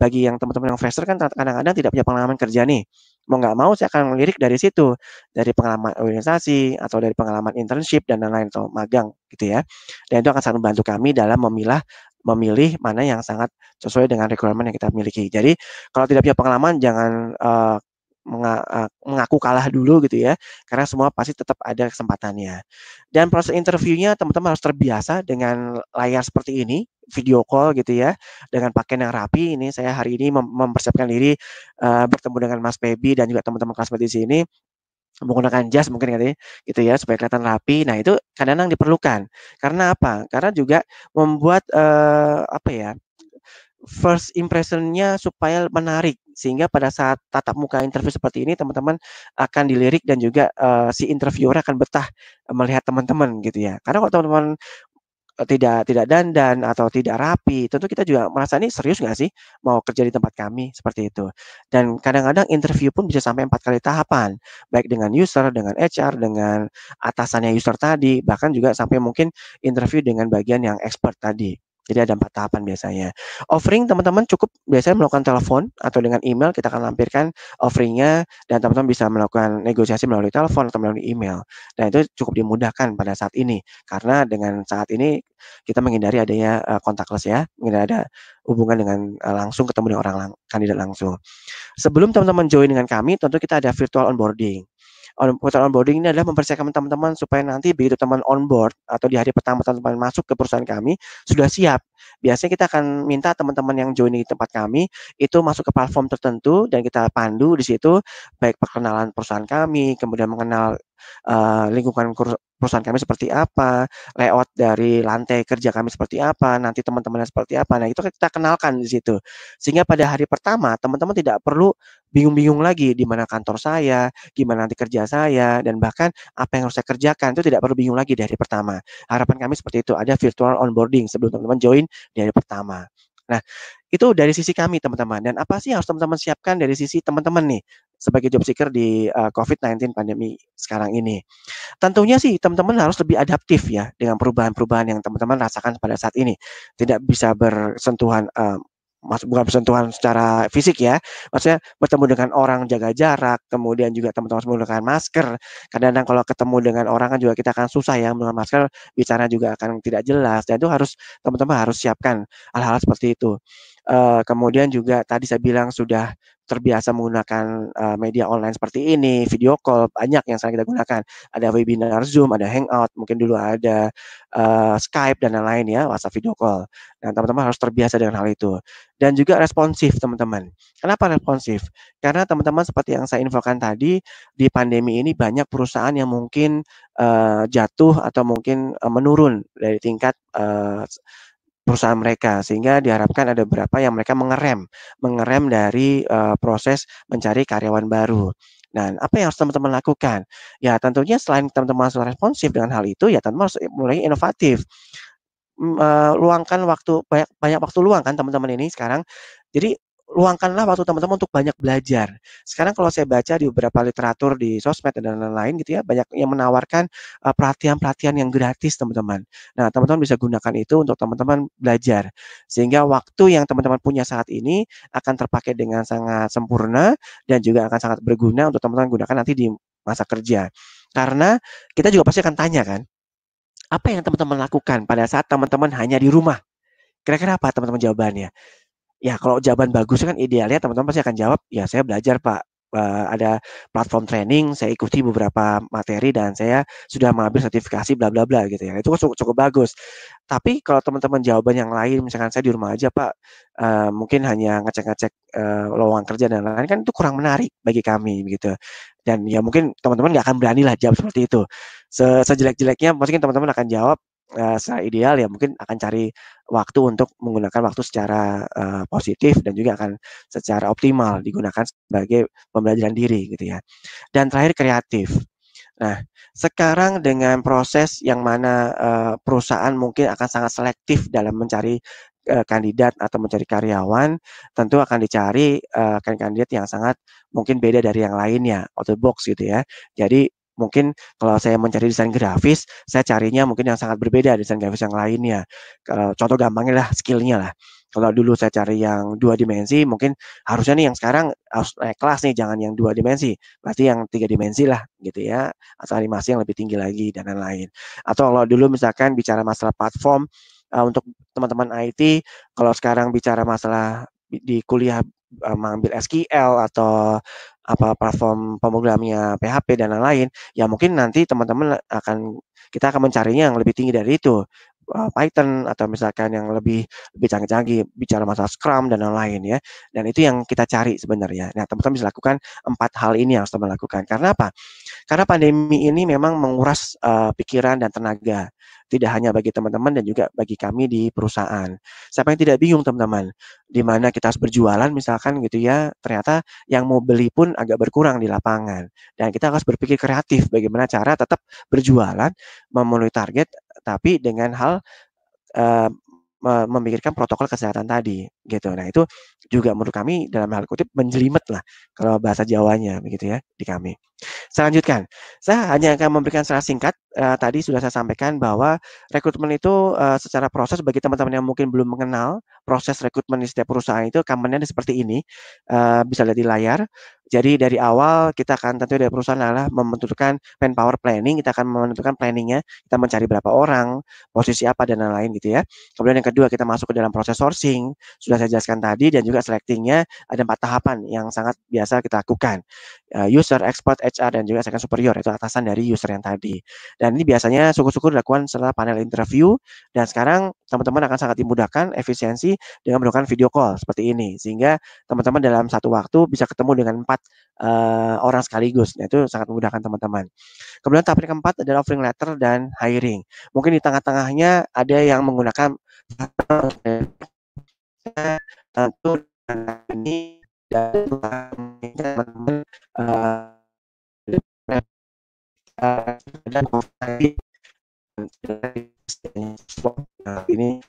Bagi yang teman-teman yang fresher kan kadang-kadang tidak punya pengalaman kerja nih. Mau nggak mau saya akan melirik dari situ, dari pengalaman organisasi atau dari pengalaman internship dan lain-lain atau magang gitu ya. Dan itu akan sangat membantu kami dalam memilih mana yang sangat sesuai dengan requirement yang kita miliki. Jadi kalau tidak punya pengalaman jangan mengaku kalah dulu gitu ya, karena semua pasti tetap ada kesempatannya. Dan proses interviewnya teman-teman harus terbiasa dengan layar seperti ini, video call gitu ya, dengan pakaian yang rapi. Ini saya hari ini mempersiapkan diri bertemu dengan Mas Febi dan juga teman-teman kelasmate di sini menggunakan jas mungkin katanya gitu ya supaya kelihatan rapi. Nah itu kadang-kadang diperlukan. Karena apa? Karena juga membuat apa ya? First impression-nya supaya menarik sehingga pada saat tatap muka interview seperti ini teman-teman akan dilirik dan juga si interviewer akan betah melihat teman-teman gitu ya. Karena kalau teman-teman tidak tidak dandan atau tidak rapi, tentu kita juga merasa, "Ini serius nggak sih mau kerja di tempat kami?" Seperti itu. Dan kadang-kadang interview pun bisa sampai 4 kali tahapan, baik dengan user, dengan HR, dengan atasannya user tadi, bahkan juga sampai mungkin interview dengan bagian yang expert tadi. Jadi ada 4 tahapan biasanya. Offering teman-teman cukup biasanya melakukan telepon atau dengan email kita akan lampirkan offering-nya dan teman-teman bisa melakukan negosiasi melalui telepon atau melalui email. Dan itu cukup dimudahkan pada saat ini, karena dengan saat ini kita menghindari adanya contactless ya, menghindari ada hubungan dengan langsung ketemu dengan kandidat langsung. Sebelum teman-teman join dengan kami, tentu kita ada virtual onboarding. Virtual onboarding ini adalah mempersiapkan teman-teman supaya nanti begitu teman onboard atau di hari pertama teman-teman masuk ke perusahaan kami sudah siap. Biasanya kita akan minta teman-teman yang join di tempat kami itu masuk ke platform tertentu dan kita pandu di situ baik perkenalan perusahaan kami, kemudian mengenal lingkungan perusahaan kami seperti apa, layout dari lantai kerja kami seperti apa, nanti teman-temannya seperti apa. Nah, itu kita kenalkan di situ. Sehingga pada hari pertama teman-teman tidak perlu bingung-bingung lagi di mana kantor saya, gimana nanti kerja saya, dan bahkan apa yang harus saya kerjakan itu tidak perlu bingung lagi di hari pertama. Harapan kami seperti itu, ada virtual onboarding sebelum teman-teman join di hari pertama. Nah, itu dari sisi kami teman-teman. Dan apa sih yang harus teman-teman siapkan dari sisi teman-teman nih sebagai job seeker di COVID-19 pandemi sekarang ini? Tentunya sih teman-teman harus lebih adaptif ya dengan perubahan-perubahan yang teman-teman rasakan pada saat ini. Tidak bisa bersentuhan bukan bersentuhan secara fisik ya, maksudnya bertemu dengan orang jaga jarak, kemudian juga teman-teman harus menggunakan masker. Kadang-kadang kalau ketemu dengan orang kan juga kita akan susah ya menggunakan masker, bicara juga akan tidak jelas. Dan itu teman-teman harus siapkan hal-hal seperti itu. Kemudian juga tadi saya bilang sudah terbiasa menggunakan media online seperti ini, video call banyak yang sekarang kita gunakan. Ada webinar Zoom, ada Hangout, mungkin dulu ada Skype dan lain-lain ya, WhatsApp video call. Nah, teman-teman harus terbiasa dengan hal itu. Dan juga responsif, teman-teman. Kenapa responsif? Karena teman-teman seperti yang saya infokan tadi, di pandemi ini banyak perusahaan yang mungkin jatuh atau mungkin menurun dari tingkat perusahaan mereka, sehingga diharapkan ada beberapa yang mereka mengerem dari proses mencari karyawan baru. Nah, apa yang harus teman-teman lakukan? Ya tentunya selain teman-teman harus responsif dengan hal itu, ya teman-teman harus mulai inovatif. Luangkan waktu banyak banyak waktu luang kan teman-teman ini sekarang. Jadi luangkanlah waktu teman-teman untuk banyak belajar. Sekarang kalau saya baca di beberapa literatur di sosmed dan lain-lain gitu ya, banyak yang menawarkan pelatihan-pelatihan yang gratis teman-teman. Nah, teman-teman bisa gunakan itu untuk teman-teman belajar. Sehingga waktu yang teman-teman punya saat ini akan terpakai dengan sangat sempurna dan juga akan sangat berguna untuk teman-teman gunakan nanti di masa kerja. Karena kita juga pasti akan tanya kan, apa yang teman-teman lakukan pada saat teman-teman hanya di rumah? Kira-kira apa teman-teman jawabannya? Ya kalau jawaban bagus kan idealnya teman-teman pasti akan jawab, ya saya belajar Pak, ada platform training, saya ikuti beberapa materi dan saya sudah mengambil sertifikasi bla bla bla gitu ya. Itu cukup, cukup bagus. Tapi kalau teman-teman jawaban yang lain, misalkan saya di rumah aja Pak, mungkin hanya ngecek-ngecek lowongan kerja dan lain-lain kan itu kurang menarik bagi kami gitu. Dan ya mungkin teman-teman nggak akan berani lah jawab seperti itu. Sejelek-jeleknya mungkin teman-teman akan jawab secara ideal ya mungkin akan cari waktu untuk menggunakan waktu secara positif dan juga akan secara optimal digunakan sebagai pembelajaran diri gitu ya. Dan terakhir kreatif. Nah, sekarang dengan proses yang mana perusahaan mungkin akan sangat selektif dalam mencari kandidat atau mencari karyawan, tentu akan dicari kandidat yang sangat mungkin beda dari yang lainnya, out of the box gitu ya. Jadi mungkin kalau saya mencari desain grafis, saya carinya mungkin yang sangat berbeda desain grafis yang lainnya. Contoh gampangnya lah skillnya lah. Kalau dulu saya cari yang 2 dimensi, mungkin harusnya nih yang sekarang harus naik kelas nih, jangan yang 2 dimensi. Berarti yang 3 dimensi lah gitu ya, atau animasi yang lebih tinggi lagi dan lain-lain. Atau kalau dulu misalkan bicara masalah platform, untuk teman-teman IT, kalau sekarang bicara masalah di kuliah mengambil SQL atau apa platform pemrogrammingnya PHP dan lain-lain, ya mungkin nanti teman-teman kita akan mencarinya yang lebih tinggi dari itu. Python atau misalkan yang lebih canggih-canggih bicara masalah Scrum dan lain-lain ya. Dan itu yang kita cari sebenarnya. Nah, teman-teman bisa lakukan 4 hal ini yang harus teman lakukan. Karena apa? Karena pandemi ini memang menguras pikiran dan tenaga. Tidak hanya bagi teman-teman dan juga bagi kami di perusahaan. Siapa yang tidak bingung teman-teman? Di mana kita harus berjualan misalkan gitu ya, ternyata yang mau beli pun agak berkurang di lapangan. Dan kita harus berpikir kreatif bagaimana cara tetap berjualan, memenuhi target, tapi dengan hal memikirkan protokol kesehatan tadi gitu. Nah itu juga menurut kami dalam hal kutip menjelimet lah kalau bahasa Jawanya begitu ya di kami. Saya lanjutkan. Saya hanya akan memberikan secara singkat, tadi sudah saya sampaikan bahwa rekrutmen itu, secara proses bagi teman-teman yang mungkin belum mengenal proses rekrutmen di setiap perusahaan itu common-nya seperti ini, bisa lihat di layar. Jadi dari awal kita akan tentu dari perusahaan adalah membentukkan manpower planning, kita akan menentukan planning-nya, kita mencari berapa orang, posisi apa dan lain-lain gitu ya. Kemudian yang kedua kita masuk ke dalam proses sourcing, sudah saya jelaskan tadi dan juga selecting-nya ada 4 tahapan yang sangat biasa kita lakukan. User, expert, HR, dan juga second superior, itu atasan dari user yang tadi. Dan ini biasanya syukur-syukur dilakukan setelah panel interview, dan sekarang teman-teman akan sangat dimudahkan efisiensi dengan menggunakan video call seperti ini, sehingga teman-teman dalam satu waktu bisa ketemu dengan 4 orang sekaligus. Nah, itu sangat memudahkan teman-teman. Kemudian tahap yang keempat adalah offering letter dan hiring. Mungkin di tengah-tengahnya ada yang menggunakan tentu ini dan teman-teman ini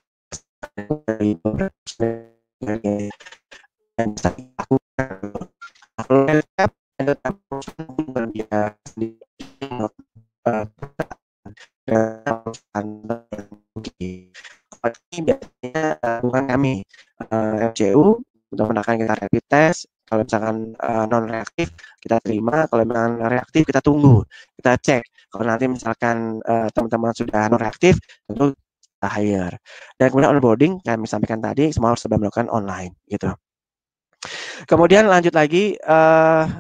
dari beberapa yang bisa dilakukan. Kalau lengkap tetap biasanya bukan kami FCU untuk menggunakan kita rapid test. Kalau misalkan non reaktif kita terima, kalau misalkan reaktif kita tunggu, kita cek. Kalau nanti misalkan teman-teman sudah non reaktif, tentu kita hire. Dan kemudian onboarding kami sampaikan tadi semua harus melakukan online gitu. Kemudian lanjut lagi,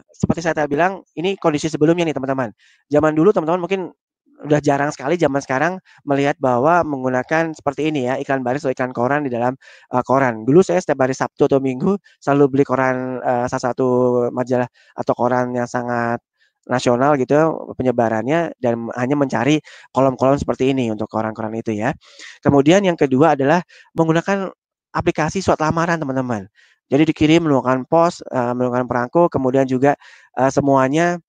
seperti saya tadi bilang, ini kondisi sebelumnya nih teman-teman. Zaman dulu teman-teman mungkin udah jarang sekali zaman sekarang melihat bahwa menggunakan seperti ini ya, iklan baris atau iklan koran di dalam koran. Dulu saya setiap hari Sabtu atau Minggu selalu beli koran, salah satu majalah atau koran yang sangat nasional gitu penyebarannya dan hanya mencari kolom-kolom seperti ini untuk koran-koran itu ya. Kemudian yang kedua adalah menggunakan aplikasi surat lamaran teman-teman. Jadi dikirim menggunakan pos, menggunakan perangko, kemudian juga semuanya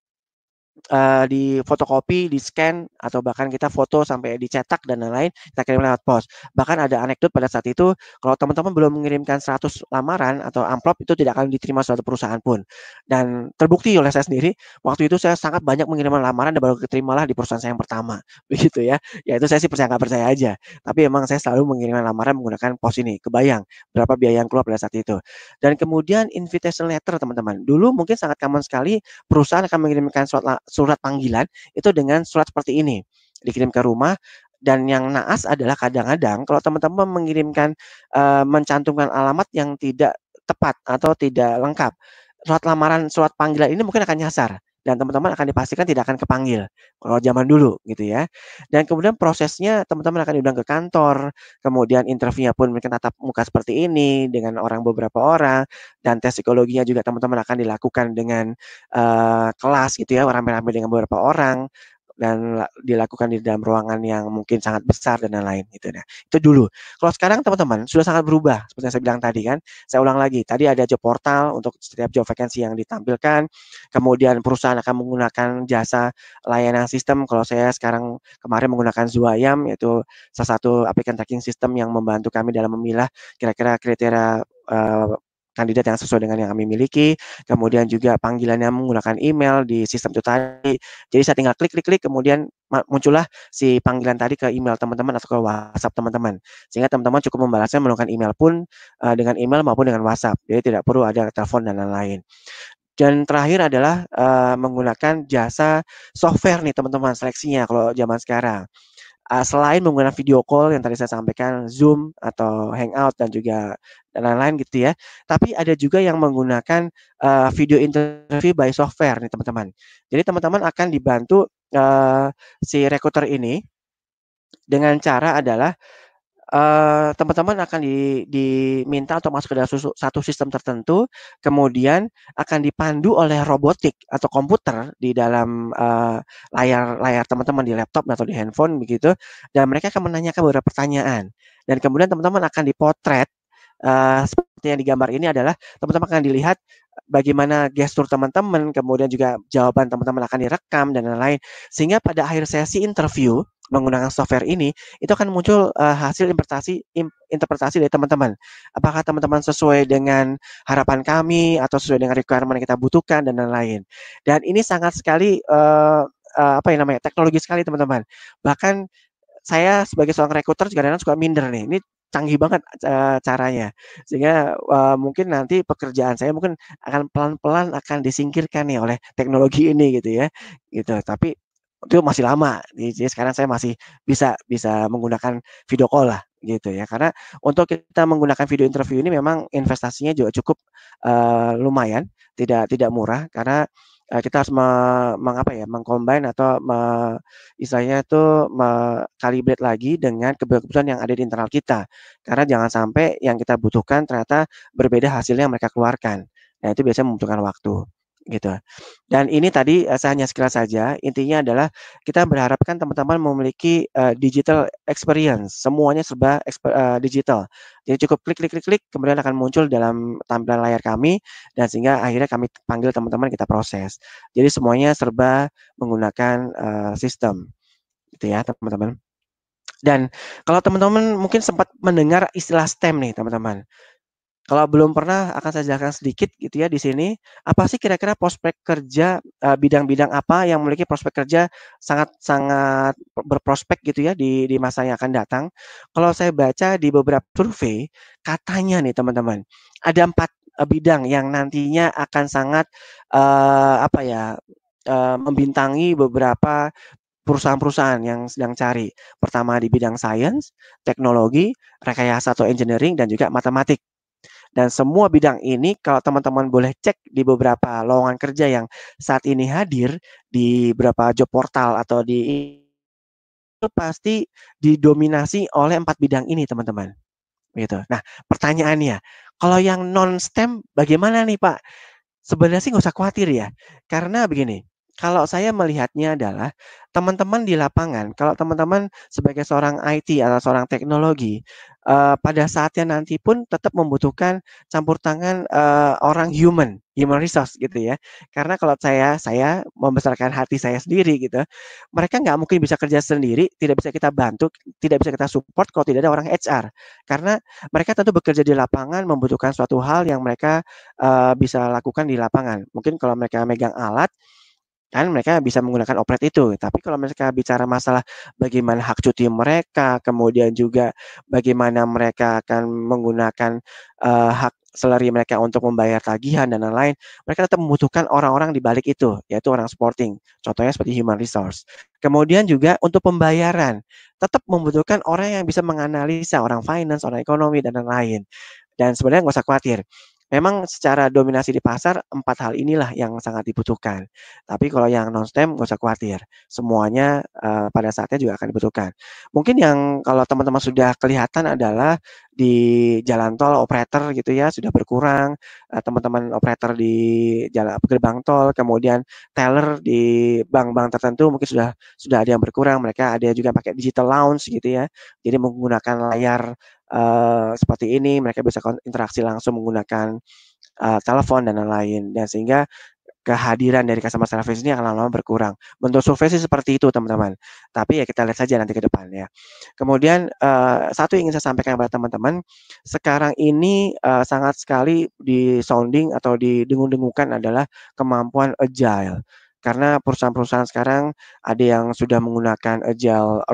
di fotokopi, di-scan, atau bahkan kita foto sampai dicetak dan lain-lain, kita kirim lewat pos. Bahkan ada anekdot pada saat itu, kalau teman-teman belum mengirimkan 100 lamaran atau amplop, itu tidak akan diterima suatu perusahaan pun. Dan terbukti oleh saya sendiri, waktu itu saya sangat banyak mengirimkan lamaran dan baru keterimalah di perusahaan saya yang pertama, begitu ya. Ya itu saya sih percaya nggak percaya aja. Tapi emang saya selalu mengirimkan lamaran menggunakan pos ini. Kebayang berapa biaya yang keluar pada saat itu. Dan kemudian invitation letter, teman-teman. Dulu mungkin sangat common sekali perusahaan akan mengirimkan surat panggilan itu dengan surat seperti ini, dikirim ke rumah. Dan yang naas adalah kadang-kadang kalau teman-teman mengirimkan mencantumkan alamat yang tidak tepat atau tidak lengkap, surat panggilan ini mungkin akan nyasar dan teman-teman akan dipastikan tidak akan kepanggil kalau zaman dulu gitu ya. Dan kemudian prosesnya teman-teman akan diundang ke kantor, kemudian interviewnya pun mungkin tatap muka seperti ini dengan beberapa orang, dan tes psikologinya juga teman-teman akan dilakukan dengan kelas gitu ya, rame-rame dengan beberapa orang, dan dilakukan di dalam ruangan yang mungkin sangat besar dan lain-lain gitu. Nah, itu dulu. Kalau sekarang teman-teman sudah sangat berubah seperti yang saya bilang tadi kan. Saya ulang lagi, tadi ada job portal untuk setiap job vacancy yang ditampilkan. Kemudian perusahaan akan menggunakan jasa layanan sistem. Kalau saya sekarang kemarin menggunakan Zuayam, yaitu salah satu aplikasi tracking system yang membantu kami dalam memilah kira-kira kriteria kandidat yang sesuai dengan yang kami miliki. Kemudian juga panggilannya menggunakan email di sistem itu tadi. Jadi saya tinggal klik, kemudian muncullah si panggilan tadi ke email teman-teman atau ke WhatsApp teman-teman. Sehingga teman-teman cukup membalasnya menggunakan email pun dengan email maupun dengan WhatsApp. Jadi tidak perlu ada telepon dan lain-lain. Dan terakhir adalah menggunakan jasa software nih teman-teman, seleksinya kalau zaman sekarang. Selain menggunakan video call yang tadi saya sampaikan, Zoom atau Hangout dan juga dan lain-lain gitu ya. Tapi ada juga yang menggunakan video interview by software nih teman-teman. Jadi teman-teman akan dibantu si recruiter ini dengan cara adalah teman-teman akan diminta untuk masuk ke dalam satu sistem tertentu, kemudian akan dipandu oleh robotik atau komputer di dalam layar teman-teman di laptop atau di handphone begitu, dan mereka akan menanyakan beberapa pertanyaan. Dan kemudian teman-teman akan dipotret seperti yang digambar ini adalah teman-teman akan dilihat bagaimana gestur teman-teman, kemudian juga jawaban teman-teman akan direkam dan lain-lain. Sehingga pada akhir sesi interview menggunakan software ini, itu akan muncul hasil interpretasi dari teman-teman. Apakah teman-teman sesuai dengan harapan kami atau sesuai dengan requirement yang kita butuhkan dan lain-lain. Dan ini sangat sekali teknologi sekali teman-teman. Bahkan saya sebagai seorang rekruter kadang-kadang suka minder nih. Ini canggih banget caranya. Sehingga mungkin nanti pekerjaan saya mungkin akan pelan-pelan akan disingkirkan nih oleh teknologi ini gitu ya. Gitu. Tapi itu masih lama. Jadi sekarang saya masih bisa menggunakan video call lah gitu ya. Karena untuk kita menggunakan video interview ini memang investasinya juga cukup lumayan, tidak murah karena kita harus mengcombine atau istilahnya itu kalibrate lagi dengan kebutuhan yang ada di internal kita. Karena jangan sampai yang kita butuhkan ternyata berbeda hasilnya yang mereka keluarkan. Nah, itu biasanya membutuhkan waktu gitu. Dan ini tadi saya hanya sekilas saja. Intinya adalah kita berharapkan teman-teman memiliki digital experience. Semuanya serba digital. Jadi cukup klik, kemudian akan muncul dalam tampilan layar kami, dan sehingga akhirnya kami panggil teman-teman, kita proses. Jadi semuanya serba menggunakan sistem, gitu ya teman-teman. Dan kalau teman-teman mungkin sempat mendengar istilah STEM nih teman-teman. Kalau belum pernah akan saya jelaskan sedikit gitu ya di sini. Apa sih kira-kira prospek kerja, bidang-bidang apa yang memiliki prospek kerja sangat berprospek gitu ya di masa yang akan datang. Kalau saya baca di beberapa survei, katanya nih teman-teman, ada 4 bidang yang nantinya akan sangat membintangi beberapa perusahaan-perusahaan yang sedang cari. Pertama di bidang sains, teknologi, rekayasa atau engineering, dan juga matematik. Dan semua bidang ini kalau teman-teman boleh cek di beberapa lowongan kerja yang saat ini hadir di beberapa job portal atau di itu pasti didominasi oleh 4 bidang ini teman-teman. Gitu. Nah, pertanyaannya, kalau yang non STEM bagaimana nih Pak? Sebenarnya sih nggak usah khawatir ya. Karena begini, kalau saya melihatnya adalah teman-teman di lapangan, kalau teman-teman sebagai seorang IT atau seorang teknologi, pada saatnya nanti pun tetap membutuhkan campur tangan, orang human resource gitu ya. Karena kalau saya membesarkan hati saya sendiri gitu, mereka nggak mungkin bisa kerja sendiri, tidak bisa kita bantu, tidak bisa kita support kalau tidak ada orang HR. Karena mereka tentu bekerja di lapangan membutuhkan suatu hal yang mereka, bisa lakukan di lapangan. Mungkin kalau mereka megang alat, kan mereka bisa menggunakan operet itu. Tapi kalau mereka bicara masalah bagaimana hak cuti mereka, kemudian juga bagaimana mereka akan menggunakan, hak salary mereka untuk membayar tagihan dan lain-lain, mereka tetap membutuhkan orang-orang di balik itu, yaitu orang supporting, contohnya seperti human resource. Kemudian juga untuk pembayaran, tetap membutuhkan orang yang bisa menganalisa, orang finance, orang ekonomi, dan lain-lain. Dan sebenarnya nggak usah khawatir. Memang secara dominasi di pasar, 4 hal inilah yang sangat dibutuhkan. Tapi kalau yang non-STEM nggak usah khawatir, semuanya, pada saatnya juga akan dibutuhkan. Mungkin yang kalau teman-teman sudah kelihatan adalah di jalan tol operator gitu ya, sudah berkurang, teman-teman operator di gerbang tol, kemudian teller di bank-bank tertentu mungkin sudah ada yang berkurang, mereka ada juga pakai digital lounge gitu ya. Jadi menggunakan layar, seperti ini, mereka bisa interaksi langsung menggunakan, telepon dan lain-lain, dan sehingga kehadiran dari customer service ini akan lama-lama berkurang. Menurut survei sih seperti itu teman-teman, tapi ya kita lihat saja nanti ke depan ya. Kemudian, satu yang ingin saya sampaikan kepada teman-teman, sekarang ini, sangat sekali di-sounding atau didengung-dengungkan adalah kemampuan agile. Karena perusahaan-perusahaan sekarang ada yang sudah menggunakan agile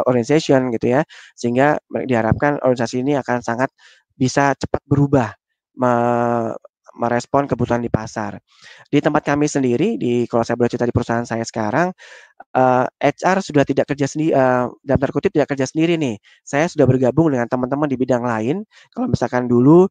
organization gitu ya, sehingga diharapkan organisasi ini akan sangat bisa cepat berubah, me merespon kebutuhan di pasar. Di tempat kami sendiri, kalau saya boleh cerita di perusahaan saya sekarang, HR sudah tidak kerja sendiri, dalam tanda kutip tidak kerja sendiri nih. Saya sudah bergabung dengan teman-teman di bidang lain. Kalau misalkan dulu,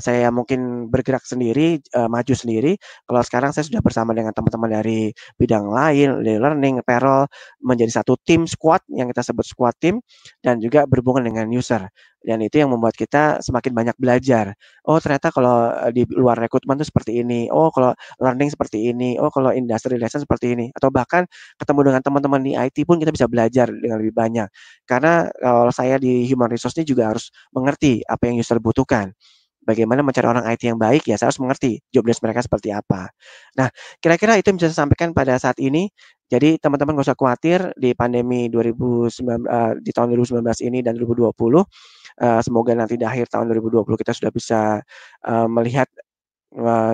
saya mungkin bergerak sendiri, maju sendiri, kalau sekarang saya sudah bersama dengan teman-teman dari bidang lain, dari learning, payroll, menjadi satu tim squad yang kita sebut squad team, dan juga berhubungan dengan user. Dan itu yang membuat kita semakin banyak belajar. Oh ternyata kalau, di luar rekrutmen itu seperti ini, oh kalau learning seperti ini, oh kalau industry relation seperti ini, atau bahkan ketemu dengan teman-teman di IT pun kita bisa belajar dengan lebih banyak. Karena kalau saya di human resource ini juga harus mengerti apa yang user butuhkan. Bagaimana mencari orang IT yang baik, ya saya harus mengerti job desk mereka seperti apa. Nah, kira-kira itu yang bisa saya sampaikan pada saat ini. Jadi teman-teman nggak usah khawatir di pandemi 2019, di tahun 2019 ini dan 2020, semoga nanti di akhir tahun 2020 kita sudah bisa, melihat,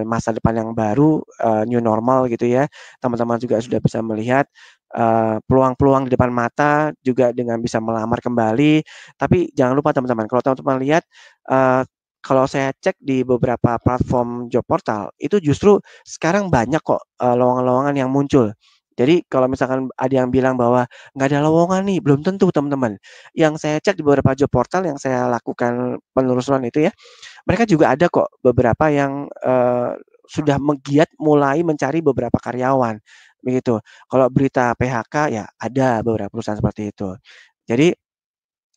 masa depan yang baru, new normal gitu ya. Teman-teman juga sudah bisa melihat, peluang-peluang di depan mata juga dengan bisa melamar kembali. Tapi jangan lupa teman-teman, kalau teman-teman lihat, eee, kalau saya cek di beberapa platform job portal, itu justru sekarang banyak kok, lowongan-lowongan yang muncul. Jadi kalau misalkan ada yang bilang bahwa nggak ada lowongan nih, belum tentu teman-teman. Yang saya cek di beberapa job portal yang saya lakukan penelusuran itu ya, mereka juga ada kok beberapa yang, sudah menggiat mulai mencari beberapa karyawan, begitu. Kalau berita PHK ya ada beberapa perusahaan seperti itu. Jadi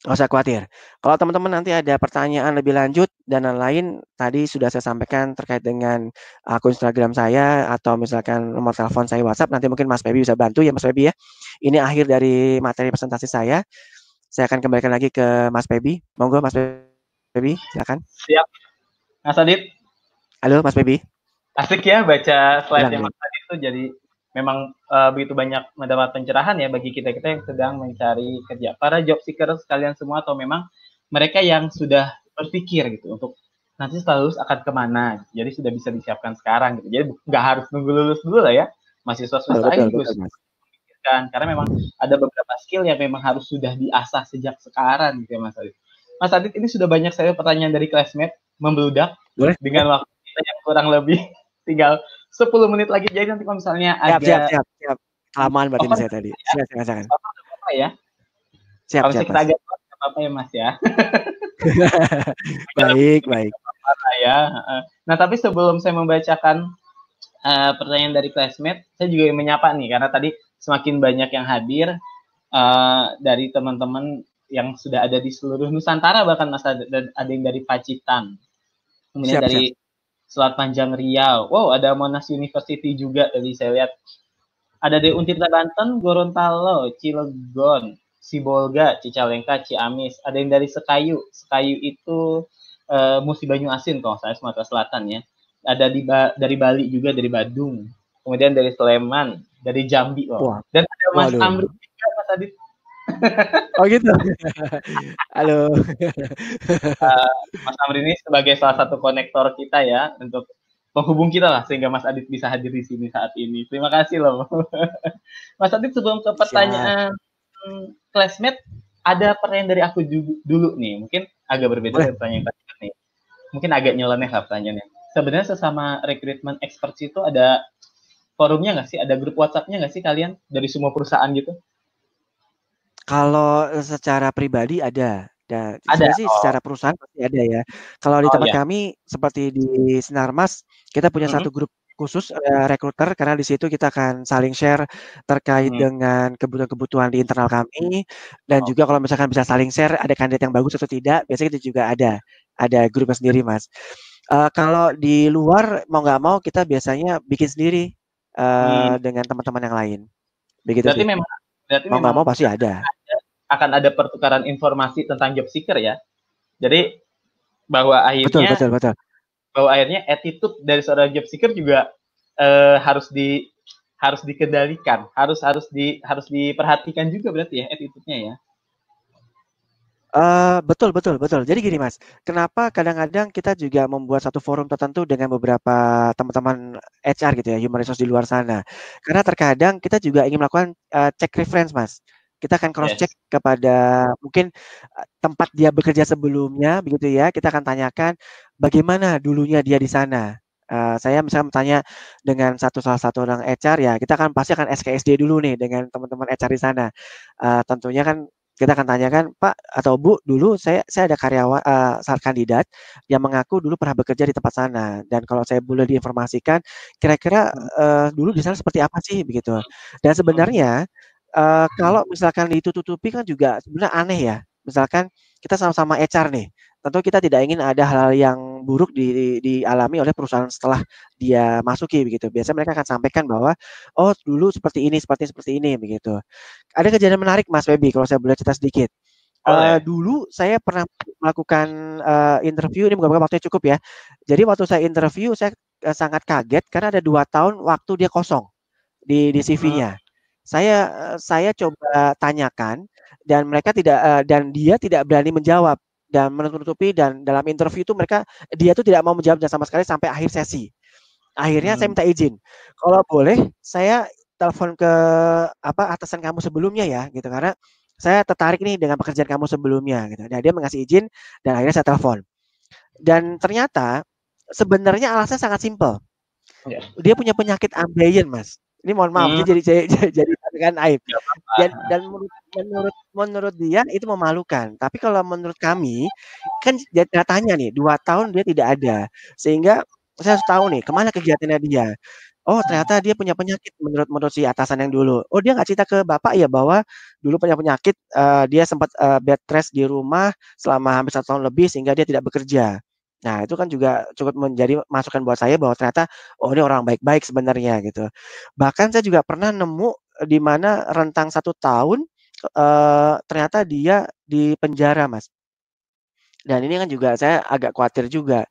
nggak usah khawatir. Kalau teman-teman nanti ada pertanyaan lebih lanjut dan lain-lain, tadi sudah saya sampaikan terkait dengan akun Instagram saya atau misalkan nomor telepon saya WhatsApp, nanti mungkin Mas Febi bisa bantu ya Mas Febi ya. Ini akhir dari materi presentasi saya. Saya akan kembalikan lagi ke Mas Febi. Monggo Mas Febi, silakan. Siap, Mas Adit. Halo Mas Febi. Asik ya baca slide-nya Bilang, Mas Adit itu, jadi memang begitu banyak mendapat pencerahan ya bagi kita-kita yang sedang mencari kerja. Para job seeker sekalian semua, atau memang mereka yang sudah berpikir gitu untuk nanti setelah lulus akan kemana. Jadi sudah bisa disiapkan sekarang gitu. Jadi nggak harus nunggu lulus dulu lah ya. Mahasiswa semester aja juga Mas. memikirkan. Karena memang ada beberapa skill yang memang harus sudah diasah sejak sekarang gitu ya Mas Adit. Mas Adit, ini sudah banyak saya pertanyaan dari classmate membludak. Boleh? Dengan waktu kita yang kurang lebih tinggal 10 menit lagi. Jadi nanti kalau misalnya Siap. Kelamaan berarti ini saya tadi. Silakan. Apa ya? Siap, Kalau kita Mas. agak telat nggak apa-apa ya Mas ya. Baik. Ya. Nah tapi sebelum saya membacakan pertanyaan dari classmate, saya juga ingin menyapa nih karena tadi semakin banyak yang hadir dari teman-teman yang sudah ada di seluruh Nusantara, bahkan Mas ada yang dari Pacitan, kemudian dari Selat Panjang Riau. Wow, ada Monash University juga tadi saya lihat. Ada di Untirta Banten, Gorontalo, Cilegon, Sibolga, Cicalengka, Ciamis, ada yang dari Sekayu. Sekayu itu Musi Banyu Asin kalau saya Sumatera Selatan ya. Ada dari Bali juga, dari Badung. Kemudian dari Sleman, dari Jambi loh. Wah, Dan ada Mas waduh. Amri juga, Mas Adit. Oh gitu. Halo. Mas Amri ini sebagai salah satu konektor kita ya untuk penghubung kita lah sehingga Mas Adit bisa hadir di sini saat ini. Terima kasih loh. Mas Adit, sebelum ke Siap. pertanyaan classmate, ada pertanyaan dari aku dulu nih. Mungkin agak berbeda Boleh. dari pertanyaan classmate nih. Mungkin agak nyeleneh lah pertanyaannya. Sebenarnya sesama rekrutmen expert itu ada forumnya nggak sih? Ada grup WhatsApp-nya nggak sih kalian dari semua perusahaan gitu? Kalau secara pribadi ada. Dan Ada. sebenarnya sih secara perusahaan pasti ada ya. Kalau di Oh tempat ya. kami seperti di Sinarmas, kita punya satu grup khusus rekruter karena di situ kita akan saling share terkait dengan kebutuhan-kebutuhan di internal kami dan juga kalau misalkan bisa saling share ada kandidat yang bagus atau tidak, biasanya itu juga ada grupnya sendiri, Mas. Kalau di luar mau nggak mau kita biasanya bikin sendiri dengan teman-teman yang lain. Begitu Berarti sih. Mau nggak memang mau pasti ada. akan ada pertukaran informasi tentang job seeker ya. Jadi bahwa Betul, akhirnya betul, betul. attitude dari seorang job seeker juga harus dikendalikan, harus diperhatikan juga berarti ya attitude-nya ya. Betul, betul, betul. Jadi gini Mas, kenapa kadang-kadang kita juga membuat satu forum tertentu dengan beberapa teman-teman HR gitu ya, human resource di luar sana. Karena terkadang kita juga ingin melakukan cek reference Mas. Kita akan cross check Yes. kepada mungkin tempat dia bekerja sebelumnya begitu ya. Kita akan tanyakan bagaimana dulunya dia di sana. Saya misalnya bertanya dengan salah satu orang HR ya, kita akan pasti akan SKSD dulu nih dengan teman-teman HR di sana. Tentunya kan kita akan tanyakan, Pak atau Bu, dulu saya ada karyawan kandidat yang mengaku dulu pernah bekerja di tempat sana dan kalau saya boleh diinformasikan kira-kira dulu di sana seperti apa sih begitu. Dan sebenarnya kalau misalkan ditutupi kan juga sebenarnya aneh ya. Misalkan kita sama-sama HR nih, tentu kita tidak ingin ada hal yang buruk dialami oleh perusahaan setelah dia masuki begitu. Biasanya mereka akan sampaikan bahwa oh dulu seperti ini, seperti ini begitu. Ada kejadian menarik Mas Febi kalau saya boleh cerita sedikit. Boleh. Dulu saya pernah melakukan interview, ini moga-moga waktunya cukup ya. Jadi waktu saya interview saya sangat kaget karena ada 2 tahun waktu dia kosong di CV-nya. Saya coba tanyakan dan mereka tidak dan dia tidak berani menjawab dan menutupi dan dalam interview itu dia tuh tidak mau menjawab sama sekali sampai akhir sesi. Akhirnya saya minta izin, kalau boleh saya telepon ke atasan kamu sebelumnya ya gitu, karena saya tertarik nih dengan pekerjaan kamu sebelumnya gitu. Nah dia mengasih izin dan akhirnya saya telepon. Dan ternyata sebenarnya alasannya sangat simpel. Dia punya penyakit ambeien Mas. Ini mohon maaf jadi katakan aib. Dan menurut dia itu memalukan. Tapi kalau menurut kami kan datanya nih 2 tahun dia tidak ada. Sehingga saya harus tahu nih kemana kegiatannya dia. Oh ternyata dia punya penyakit menurut si atasan yang dulu. Oh dia nggak cerita ke bapak ya bahwa dulu punya penyakit dia sempat bed rest di rumah selama hampir 1 tahun lebih sehingga dia tidak bekerja. Nah itu kan juga cukup menjadi masukan buat saya bahwa ternyata oh ini orang baik-baik sebenarnya gitu. Bahkan saya juga pernah nemu di mana rentang 1 tahun ternyata dia di penjara Mas. Dan ini kan juga saya agak khawatir juga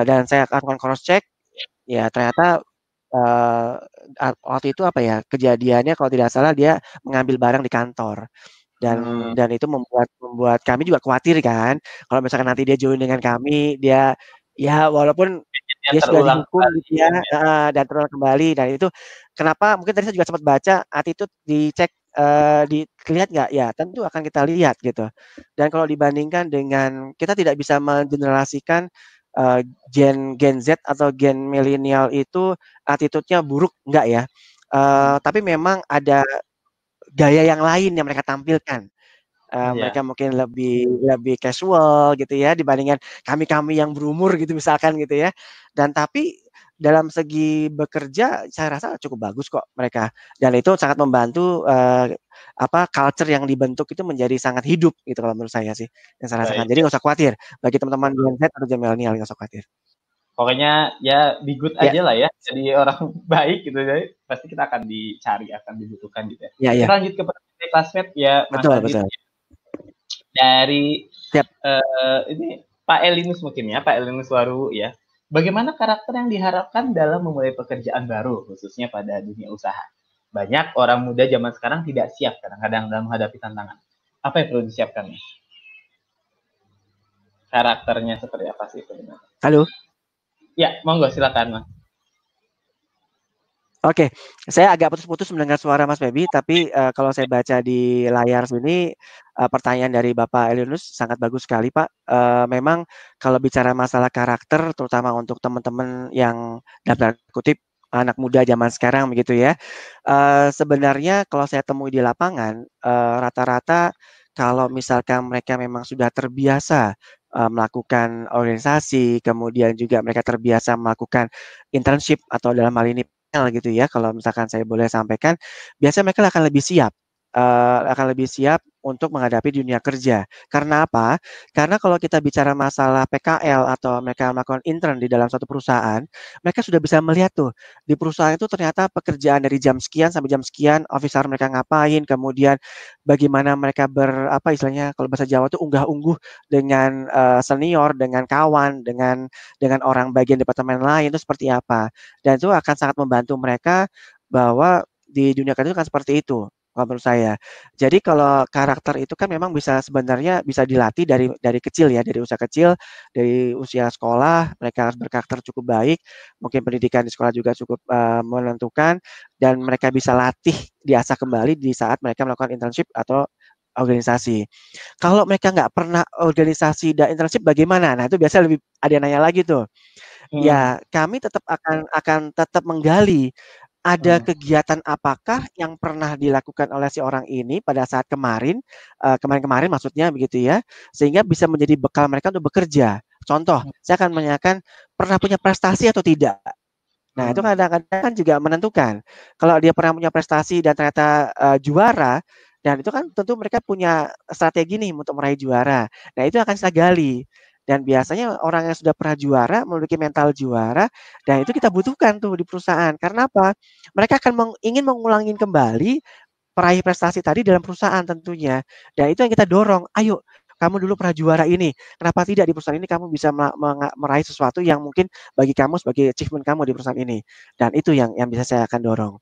dan saya akan cross check ya ternyata waktu itu apa ya, kejadiannya kalau tidak salah dia mengambil barang di kantor dan itu membuat kami juga khawatir kan, kalau misalkan nanti dia join dengan kami, dia ya walaupun dia sudah dihukum gitu ya heeh, dan terulang kembali dan itu kenapa mungkin tadi saya juga sempat baca attitude dicek, dilihat nggak? Ya tentu akan kita lihat gitu. Dan kalau dibandingkan dengan kita tidak bisa mengeneralisasikan, Gen Z atau gen milenial itu attitude-nya buruk, enggak ya. Tapi memang ada gaya yang lain yang mereka tampilkan. Mereka mungkin lebih lebih casual gitu ya dibandingkan kami-kami yang berumur gitu misalkan gitu ya. Dan tapi dalam segi bekerja saya rasa cukup bagus kok mereka dan itu sangat membantu, culture yang dibentuk itu menjadi sangat hidup gitu kalau menurut saya sih yang saya rasakan. Jadi nggak usah khawatir bagi teman-teman Gen Z atau gen milenial nggak usah khawatir. Pokoknya ya be good Ya, aja lah ya. Jadi orang baik gitu. Jadi pasti kita akan dicari, akan dibutuhkan gitu ya. ya, ya. Kita lanjut ke pertanyaan classmate ya Mas Betul, Adit. betul. Dari Siap. ini Pak Elinus mungkin ya, Pak Elinus Waru ya. Bagaimana karakter yang diharapkan dalam memulai pekerjaan baru, khususnya pada dunia usaha? Banyak orang muda zaman sekarang tidak siap kadang-kadang dalam menghadapi tantangan. Apa yang perlu disiapkan? Karakternya seperti apa sih sebenarnya? Halo. Ya, monggo silakan Mas. Oke, saya agak putus-putus mendengar suara Mas Febi, tapi kalau saya baca di layar sini pertanyaan dari Bapak Elinus sangat bagus sekali Pak. Memang kalau bicara masalah karakter, terutama untuk teman-teman yang dalam tanda kutip anak muda zaman sekarang begitu ya. Sebenarnya kalau saya temui di lapangan, rata-rata kalau misalkan mereka memang sudah terbiasa melakukan organisasi, kemudian juga mereka terbiasa melakukan internship atau dalam hal ini gitu ya, kalau misalkan saya boleh sampaikan, biasanya mereka akan lebih siap untuk menghadapi dunia kerja. Karena apa? Karena kalau kita bicara masalah PKL atau mereka melakukan intern di dalam suatu perusahaan, mereka sudah bisa melihat tuh di perusahaan itu ternyata pekerjaan dari jam sekian sampai jam sekian, officer mereka ngapain, kemudian bagaimana mereka apa istilahnya kalau bahasa Jawa tuh unggah-ungguh dengan senior, dengan kawan, dengan orang bagian departemen lain itu seperti apa. Dan itu akan sangat membantu mereka bahwa di dunia kerja itu kan seperti itu kalau menurut saya. Jadi kalau karakter itu kan memang sebenarnya bisa dilatih dari kecil ya, dari usia kecil, dari usia sekolah mereka harus berkarakter cukup baik, mungkin pendidikan di sekolah juga cukup menentukan dan mereka bisa latih diasah kembali di saat mereka melakukan internship atau organisasi. Kalau mereka nggak pernah organisasi dan internship bagaimana? Nah itu biasa lebih ada yang nanya lagi tuh. Ya, kami tetap akan tetap menggali ada kegiatan apakah yang pernah dilakukan oleh si orang ini pada saat kemarin maksudnya begitu ya, sehingga bisa menjadi bekal mereka untuk bekerja. Contoh, saya akan menanyakan pernah punya prestasi atau tidak. Nah, itu kadang-kadang kan juga menentukan. Kalau dia pernah punya prestasi dan ternyata juara, dan itu kan tentu mereka punya strategi nih untuk meraih juara. Nah, itu akan kita gali. Dan biasanya orang yang sudah pernah juara memiliki mental juara, dan itu kita butuhkan tuh di perusahaan. Karena apa? Mereka akan ingin mengulangi kembali peraih prestasi tadi dalam perusahaan tentunya. Dan itu yang kita dorong. Ayo, kamu dulu pernah juara ini. Kenapa tidak di perusahaan ini kamu bisa meraih sesuatu yang mungkin bagi kamu sebagai achievement kamu di perusahaan ini. Dan itu yang bisa saya akan dorong.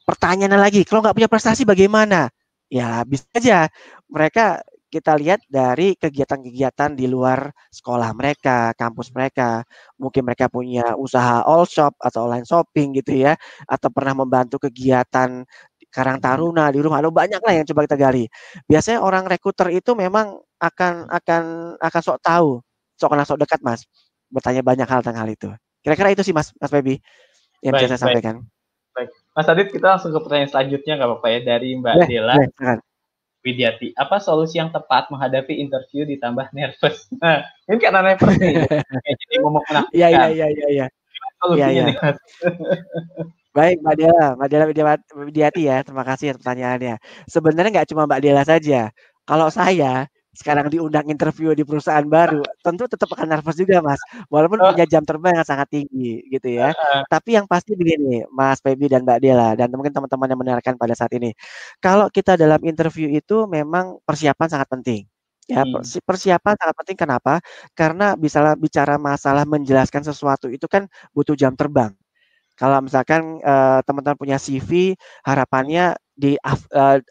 Pertanyaannya lagi, kalau nggak punya prestasi bagaimana? Ya bisa aja. Mereka kita lihat dari kegiatan-kegiatan di luar sekolah mereka, kampus mereka. Mungkin mereka punya usaha all shop atau online shopping gitu ya. Atau pernah membantu kegiatan Karang Taruna di rumah. Ada banyak lah yang coba kita gali. Biasanya orang rekruter itu memang akan sok tahu, sok kenal sok dekat Mas. Bertanya banyak hal tentang hal itu. Kira-kira itu sih Mas Febi yang bisa saya sampaikan. Baik. Mas Adit, kita langsung ke pertanyaan selanjutnya nggak apa-apa ya, dari Mbak Dela Widiati. Apa solusi yang tepat menghadapi interview ditambah nervous? Nah, ini karena nervous nih, jadi ngomong menakutkan. Iya. Solusinya nih, Mas. Baik, Mbak Dela Widiati ya, terima kasih atas pertanyaannya. Sebenarnya nggak cuma Mbak Dela saja. Kalau saya sekarang diundang interview di perusahaan baru, tentu tetap akan nervous juga, Mas. Walaupun punya jam terbang yang sangat tinggi, gitu ya. Tapi yang pasti begini, Mas Febi dan Mbak Dela, dan mungkin teman-teman yang mendengarkan pada saat ini. Kalau kita dalam interview itu memang persiapan sangat penting. Ya, persiapan sangat penting kenapa? Karena bicara masalah menjelaskan sesuatu itu kan butuh jam terbang. Kalau misalkan teman-teman punya CV, harapannya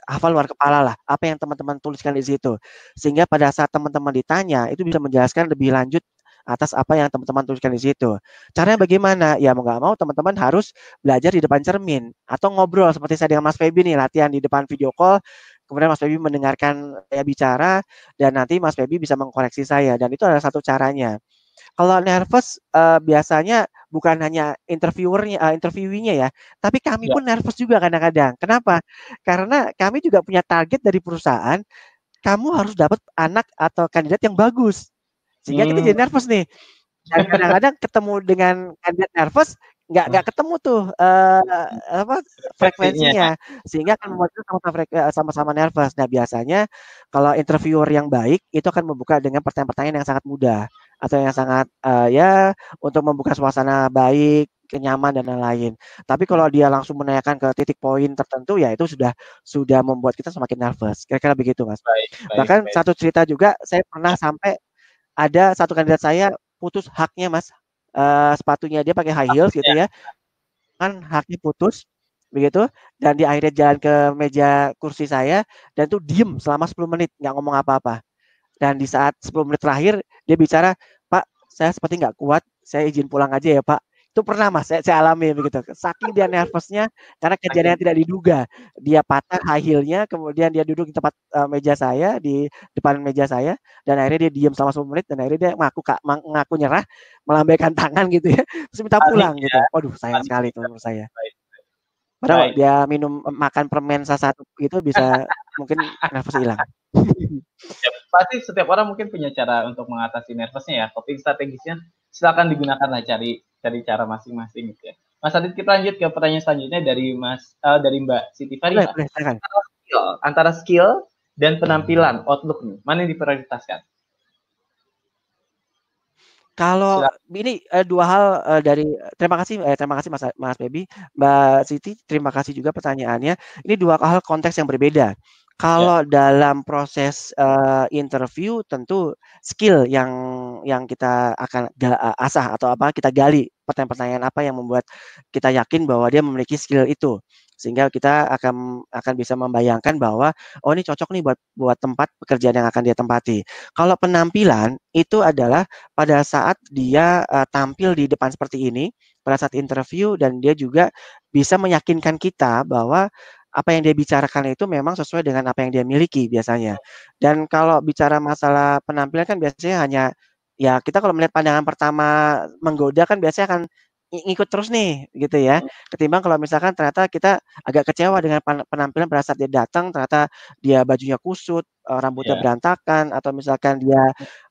hafal luar kepala lah, apa yang teman-teman tuliskan di situ. Sehingga pada saat teman-teman ditanya, itu bisa menjelaskan lebih lanjut atas apa yang teman-teman tuliskan di situ. Caranya bagaimana? Ya mau nggak mau teman-teman harus belajar di depan cermin atau ngobrol seperti saya dengan Mas Febi nih, latihan di depan video call. Kemudian Mas Febi mendengarkan saya bicara dan nanti Mas Febi bisa mengkoreksi saya dan itu adalah satu caranya. Kalau nervous biasanya bukan hanya interviewinya ya, tapi kami pun nervous juga kadang-kadang. Kenapa? Karena kami juga punya target dari perusahaan, kamu harus dapat anak atau kandidat yang bagus. Sehingga kita jadi nervous nih. Dan kadang-kadang ketemu dengan kandidat nervous, nggak ketemu tuh frekuensinya, sehingga akan membuat kita sama-sama nervous. Nah biasanya kalau interviewer yang baik itu akan membuka dengan pertanyaan-pertanyaan yang sangat mudah atau yang sangat ya untuk membuka suasana baik nyaman dan lain-lain. Tapi kalau dia langsung menanyakan ke titik poin tertentu, ya itu sudah membuat kita semakin nervous. Kira-kira begitu, Mas. Baik, baik, Bahkan baik. satu cerita juga, saya pernah Ya, sampai ada satu kandidat saya putus haknya, Mas. Sepatunya dia pakai high heels gitu takutnya. ya, kan haknya putus begitu, dan dia akhirnya jalan ke meja kursi saya dan tuh diem selama 10 menit nggak ngomong apa-apa. Dan di saat 10 menit terakhir dia bicara, "Pak, saya seperti nggak kuat, saya izin pulang aja ya, Pak." Itu pernah, Mas, saya alami begitu. Saking dia nervousnya karena kejadian yang Akhirnya tidak diduga. Dia patah high heel-nya, kemudian dia duduk di tempat, meja saya, di depan meja saya, dan akhirnya dia diam selama 10 menit dan akhirnya dia ngaku nyerah, melambaikan tangan gitu ya, terus minta panik pulang ya, gitu. Waduh, sayang panik sekali itu juga. menurut saya. Baik, Padahal baik. dia makan permen salah satu itu bisa mungkin nervous hilang. Pasti setiap orang mungkin punya cara untuk mengatasi nervousnya ya. Coping strategisnya silakan digunakanlah, cari cari cara masing-masing gitu ya. Mas Adit, kita lanjut ke pertanyaan selanjutnya dari dari Mbak Siti Boleh Fariha. boleh, silakan. Antara skill dan penampilan outlook nih, mana yang diprioritaskan? Kalau Silakan. ini, 2 hal, dari terima kasih Mas Febi, Mbak Siti, terima kasih juga pertanyaannya. Ini 2 hal konteks yang berbeda. Ya, Kalau dalam proses, interview tentu skill yang kita akan asah atau apa, kita gali pertanyaan-pertanyaan apa yang membuat kita yakin bahwa dia memiliki skill itu. Sehingga kita akan bisa membayangkan bahwa, "Oh, ini cocok nih buat buat tempat pekerjaan yang akan dia tempati." Kalau penampilan, itu adalah pada saat dia, tampil di depan seperti ini, pada saat interview dan dia juga bisa meyakinkan kita bahwa apa yang dia bicarakan itu memang sesuai dengan apa yang dia miliki biasanya. Dan kalau bicara masalah penampilan kan biasanya hanya ya kita kalau melihat pandangan pertama menggoda kan biasanya akan ngikut terus nih gitu ya. Ketimbang kalau misalkan ternyata kita agak kecewa dengan penampilan pada saat dia datang ternyata dia bajunya kusut, rambutnya ya. berantakan atau misalkan dia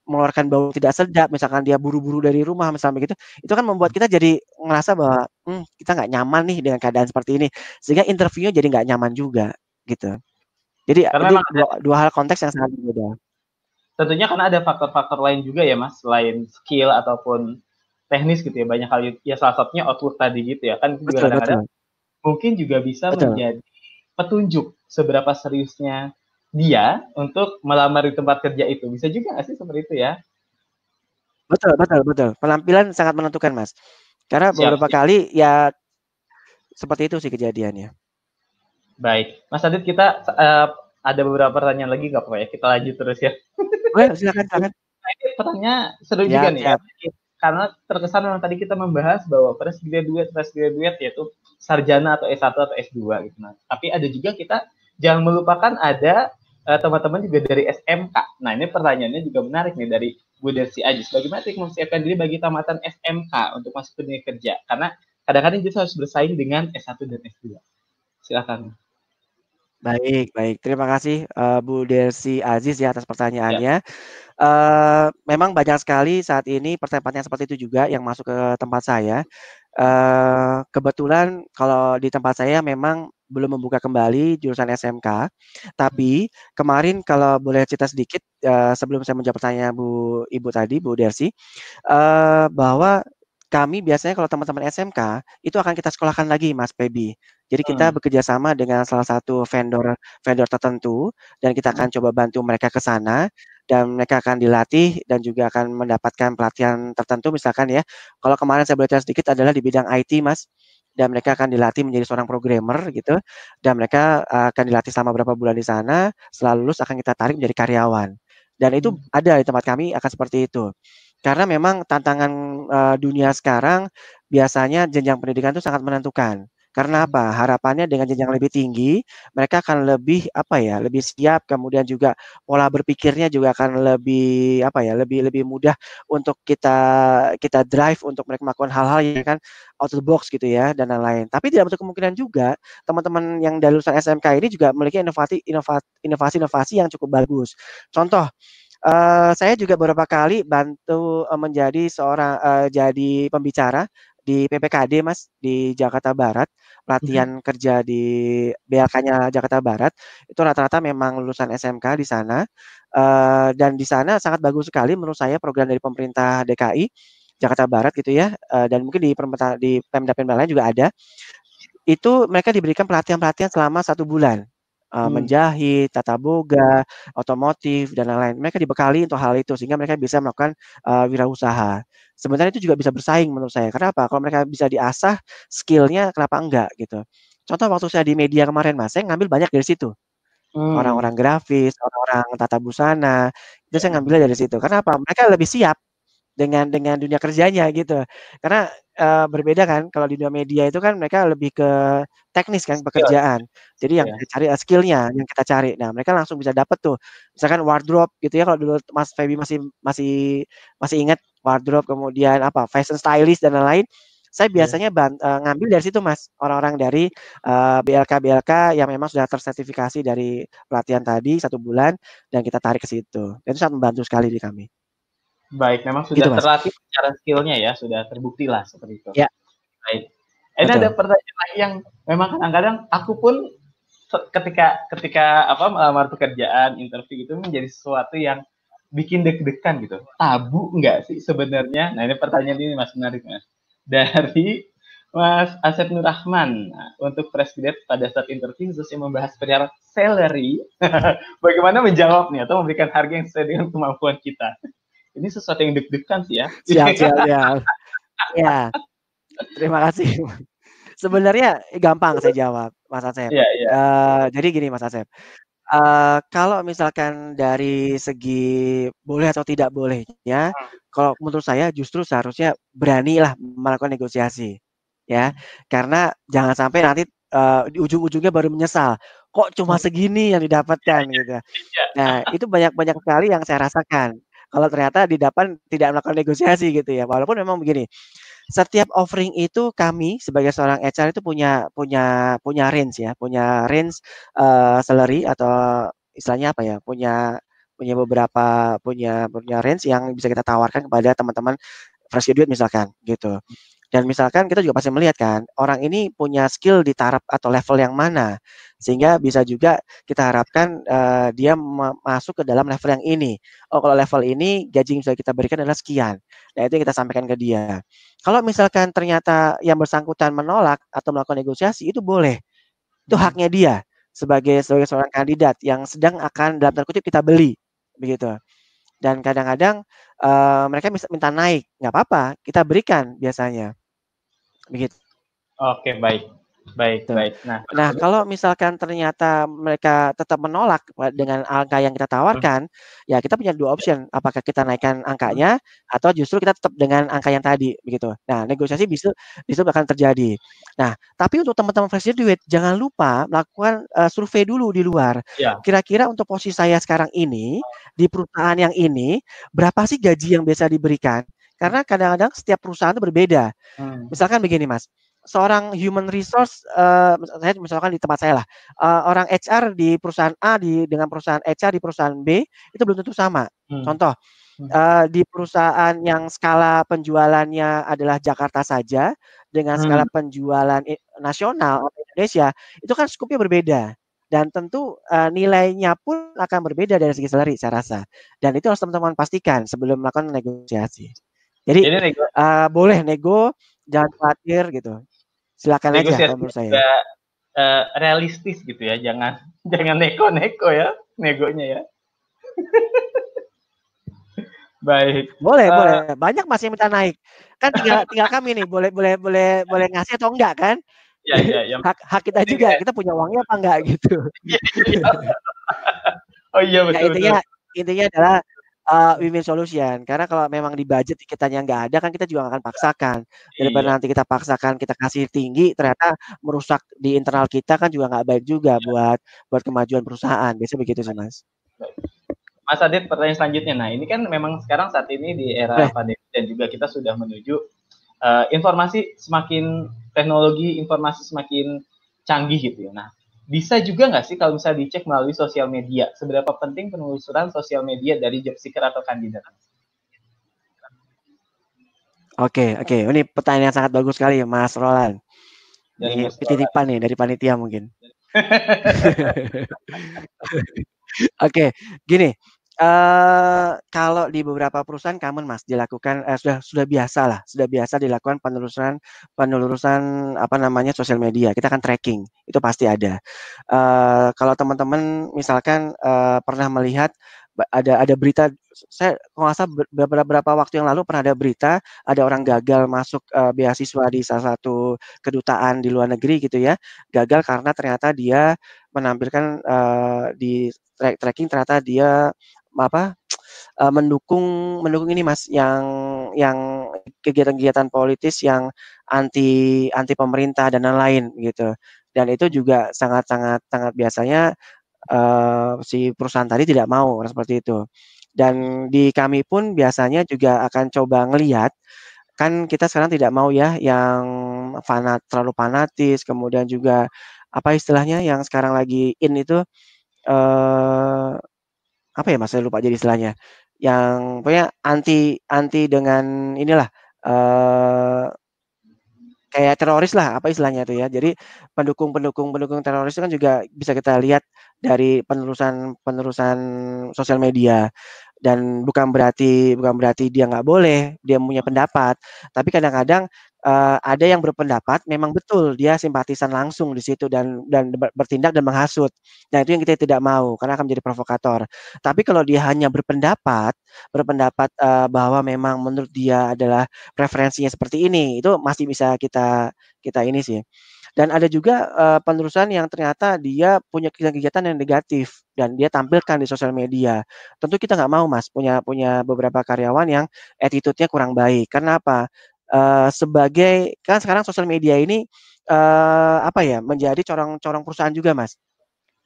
mengeluarkan bau tidak sedap, misalkan dia buru-buru dari rumah misalnya begitu, itu kan membuat kita jadi ngerasa bahwa, kita nggak nyaman nih dengan keadaan seperti ini, sehingga interviewnya jadi nggak nyaman juga, gitu. Jadi Karena ini memang ada, dua dua hal konteks yang sangat berbeda. tentunya karena ada faktor-faktor lain juga ya Mas, selain skill ataupun teknis gitu ya. Banyak hal ya, salah satunya outlook tadi gitu ya. Kan itu juga Betul kadang-kadang betul mungkin juga bisa betul menjadi petunjuk seberapa seriusnya dia untuk melamar di tempat kerja itu. Bisa juga nggak sih seperti itu ya? betul betul betul. Penampilan sangat menentukan, Mas. Karena Siap, beberapa siap. kali ya seperti itu sih kejadiannya. Baik. Mas Adit, kita ada beberapa pertanyaan lagi nggak apa-apa ya? Kita lanjut terus ya. Boleh, silakan silakan. Nah, ini pertanyaan seru juga Siap nih ya. siap. Karena terkesan memang tadi kita membahas bahwa fresh graduate yaitu sarjana atau S1 atau S2 gitu. Nah, tapi ada juga kita jangan melupakan ada teman-teman juga dari SMK. Nah, ini pertanyaannya juga menarik nih dari Bu Dersi Ajis. Bagaimana sih mempersiapkan diri bagi tamatan SMK untuk masuk ke dunia kerja? Karena kadang-kadang kita harus bersaing dengan S1 dan S2. Silakan. Baik baik. Terima kasih, Bu Delsi Aziz ya atas Ya, pertanyaannya. Memang banyak sekali saat ini pertanyaan-pertanyaan seperti itu juga yang masuk ke tempat saya. Kebetulan kalau di tempat saya memang belum membuka kembali jurusan SMK, tapi kemarin kalau boleh cerita sedikit, sebelum saya menjawab pertanyaan Ibu tadi, Bu Delsi, bahwa kami biasanya kalau teman-teman SMK, itu akan kita sekolahkan lagi Mas Febi. Jadi kita bekerja sama dengan salah satu vendor vendor tertentu dan kita akan coba bantu mereka ke sana dan mereka akan dilatih dan juga akan mendapatkan pelatihan tertentu misalkan ya, kalau kemarin saya boleh cerita sedikit adalah di bidang IT Mas, dan mereka akan dilatih menjadi seorang programmer gitu, dan mereka akan dilatih selama berapa bulan di sana, setelah lulus akan kita tarik menjadi karyawan. Dan itu ada di tempat kami akan seperti itu. Karena memang tantangan, dunia sekarang biasanya jenjang pendidikan itu sangat menentukan. Karena apa? Harapannya dengan jenjang lebih tinggi, mereka akan lebih, apa ya, lebih siap, kemudian juga pola berpikirnya juga akan lebih, apa ya, lebih lebih mudah untuk kita kita drive untuk mereka melakukan hal-hal yang kan out of the box gitu ya, dan lain-lain. Tapi tidak menutup kemungkinan juga, teman-teman yang dari lulusan SMK ini juga memiliki inovasi-inovasi yang cukup bagus. Contoh, saya juga beberapa kali bantu, menjadi seorang jadi pembicara di PPKD Mas, di Jakarta Barat, pelatihan kerja di BLK-nya Jakarta Barat, itu rata-rata memang lulusan SMK di sana, dan di sana sangat bagus sekali menurut saya program dari pemerintah DKI, Jakarta Barat gitu ya, dan mungkin di Pemda-Pemda lain juga ada. Itu mereka diberikan pelatihan-pelatihan selama 1 bulan, menjahit, tata boga, otomotif, dan lain-lain. Mereka dibekali untuk hal itu sehingga mereka bisa melakukan, wirausaha. Sebenarnya itu juga bisa bersaing menurut saya. Karena apa? Kalau mereka bisa diasah skill-nya kenapa enggak gitu. Contoh waktu saya di media kemarin Mas, saya ngambil banyak dari situ. Orang-orang grafis, orang-orang tata busana, itu saya ngambilnya dari situ. Karena apa? Mereka lebih siap dengan dunia kerjanya gitu. Karena, berbeda kan kalau di dunia media itu kan mereka lebih ke teknis kan Skill pekerjaan. Jadi yang ya. kita cari, skill-nya yang kita cari. Nah, mereka langsung bisa dapet tuh, misalkan wardrobe gitu ya kalau dulu Mas Feby masih masih ingat wardrobe, kemudian apa, fashion stylist dan lain-lain, saya Iya. biasanya ngambil dari situ Mas, orang-orang dari, BLK-BLK yang memang sudah tersertifikasi dari pelatihan tadi 1 bulan dan kita tarik ke situ. Itu sangat membantu sekali di kami. Baik, memang sudah Gitu Mas. terlatih secara skill-nya ya, sudah terbukti lah seperti itu. Ya. Baik. Ini ada Betul. pertanyaan lagi yang memang kadang-kadang aku pun ketika melamar pekerjaan, interview itu menjadi sesuatu yang bikin deg-degan gitu. Tabu nggak sih sebenarnya? Nah, ini pertanyaan ini Mas menarik Mas. Dari Mas Asep Nurrahman. Nah, untuk fresh grad pada saat interview khususnya membahas perihal salary, bagaimana menjawab nih atau memberikan harga yang sesuai dengan kemampuan kita? Ini sesuatu yang deg-degan sih ya. Siap siap siap. Iya, terima kasih. Sebenarnya gampang saya jawab, Mas Asep. Iya, iya. Jadi gini Mas Asep, kalau misalkan dari segi boleh atau tidak bolehnya, kalau menurut saya justru seharusnya beranilah melakukan negosiasi, ya. Karena jangan sampai nanti, di ujung-ujungnya baru menyesal, "Kok cuma segini yang didapatkan?" Gitu. Iya. Nah, itu banyak sekali yang saya rasakan, kalau ternyata di depan tidak melakukan negosiasi gitu ya. Walaupun memang begini, setiap offering itu kami sebagai seorang HR itu punya range ya, punya range, salary atau istilahnya apa ya, punya punya beberapa punya range yang bisa kita tawarkan kepada teman-teman fresh graduate misalkan, gitu. Dan misalkan kita juga pasti melihat kan, orang ini punya skill di taraf atau level yang mana, sehingga bisa juga kita harapkan, dia masuk ke dalam level yang ini. Oh, kalau level ini gaji yang bisa kita berikan adalah sekian. Nah, itu yang kita sampaikan ke dia. Kalau misalkan ternyata yang bersangkutan menolak atau melakukan negosiasi, itu boleh. Itu haknya dia sebagai seorang kandidat yang sedang akan dalam tanda kutip kita beli, begitu. Dan kadang-kadang, mereka minta naik, nggak apa-apa, kita berikan biasanya, begitu. Oke, baik. Baik, Tuh. baik. Nah, Nah, kalau misalkan ternyata mereka tetap menolak dengan angka yang kita tawarkan, ya kita punya 2 option, apakah kita naikkan angkanya atau justru kita tetap dengan angka yang tadi, begitu. Nah, negosiasi bisa akan terjadi. Nah, tapi untuk teman-teman fresh graduate jangan lupa melakukan, survei dulu di luar. ya. Kira-kira untuk posisi saya sekarang ini, di perusahaan yang ini, berapa sih gaji yang biasa diberikan? Karena kadang-kadang setiap perusahaan itu berbeda. Misalkan begini Mas, seorang human resource, saya misalkan di tempat saya lah, orang HR di perusahaan A dengan perusahaan HR di perusahaan B, itu belum tentu sama. Contoh, di perusahaan yang skala penjualannya adalah Jakarta saja, dengan skala penjualan nasional atau Indonesia, itu kan skupnya berbeda. Dan tentu, nilainya pun akan berbeda dari segi salary saya rasa. Dan itu harus teman-teman pastikan sebelum melakukan negosiasi. Jadi, Jadi boleh nego, jangan khawatir gitu. Silakan aja kalau negosiasi menurut saya. juga realistis gitu ya, jangan jangan neko-neko ya, negonya ya. Baik. Boleh boleh, banyak Mas yang minta naik. Kan tinggal tinggal kami nih boleh ngasih atau enggak kan. Ya, ya, yang Hak kita penting juga, kita punya uangnya apa enggak gitu. iya, iya. Oh iya, Ya betul, betul. intinya adalah, win-win solution. Karena kalau memang di budget kitanya nggak ada kan kita juga nggak akan paksakan. Daripada Iya, nanti kita paksakan, kita kasih tinggi, ternyata merusak di internal kita kan juga nggak baik juga buat kemajuan perusahaan. Biasanya begitu sih, Mas. Mas Adit, pertanyaan selanjutnya. Nah, ini kan memang sekarang saat ini di era Boleh. pandemi dan juga kita sudah menuju informasi semakin teknologi informasi semakin canggih gitu ya. Nah, bisa juga nggak sih kalau misalnya dicek melalui sosial media, seberapa penting penelusuran sosial media dari job seeker atau kandidat? Oke oke, ini pertanyaan yang sangat bagus sekali Mas Roland. Dari Ini Mas Roland. titipan nih dari panitia mungkin. Oke, gini, Kalau di beberapa perusahaan common Mas, dilakukan sudah biasalah, sudah biasa dilakukan penelusuran penelusuran apa namanya, sosial media. Kita akan tracking, itu pasti ada. Kalau teman-teman misalkan, pernah melihat ada berita, saya kalau nggak salah beberapa waktu yang lalu pernah ada berita, ada orang gagal masuk, beasiswa di salah satu kedutaan di luar negeri gitu ya, gagal karena ternyata dia menampilkan, di tracking ternyata dia apa, mendukung mendukung ini Mas, yang kegiatan-kegiatan politis yang anti anti pemerintah dan lain-lain gitu. Dan itu juga sangat sangat sangat biasanya, si perusahaan tadi tidak mau seperti itu. Dan di kami pun biasanya juga akan coba ngelihat, kan kita sekarang tidak mau ya yang terlalu fanatis, kemudian juga apa istilahnya yang sekarang lagi in itu, eee apa ya Mas, saya lupa jadi istilahnya, yang pokoknya anti anti dengan inilah, eee, kayak teroris lah, apa istilahnya itu ya. Jadi pendukung teroris itu kan juga bisa kita lihat dari penerusan penerusan sosial media. Dan bukan berarti dia nggak boleh, dia punya pendapat, tapi kadang-kadang, ada yang berpendapat memang betul dia simpatisan langsung di situ dan bertindak dan menghasut. Nah itu yang kita tidak mau, karena akan menjadi provokator. Tapi kalau dia hanya berpendapat berpendapat, bahwa memang menurut dia adalah preferensinya seperti ini, itu masih bisa kita kita ini sih. Dan ada juga, penerusan yang ternyata dia punya kegiatan-kegiatan yang negatif dan dia tampilkan di sosial media. Tentu kita nggak mau Mas, punya punya beberapa karyawan yang attitude-nya kurang baik. Karena apa? Sebagai kan sekarang sosial media ini, apa ya, menjadi corong-corong perusahaan juga Mas.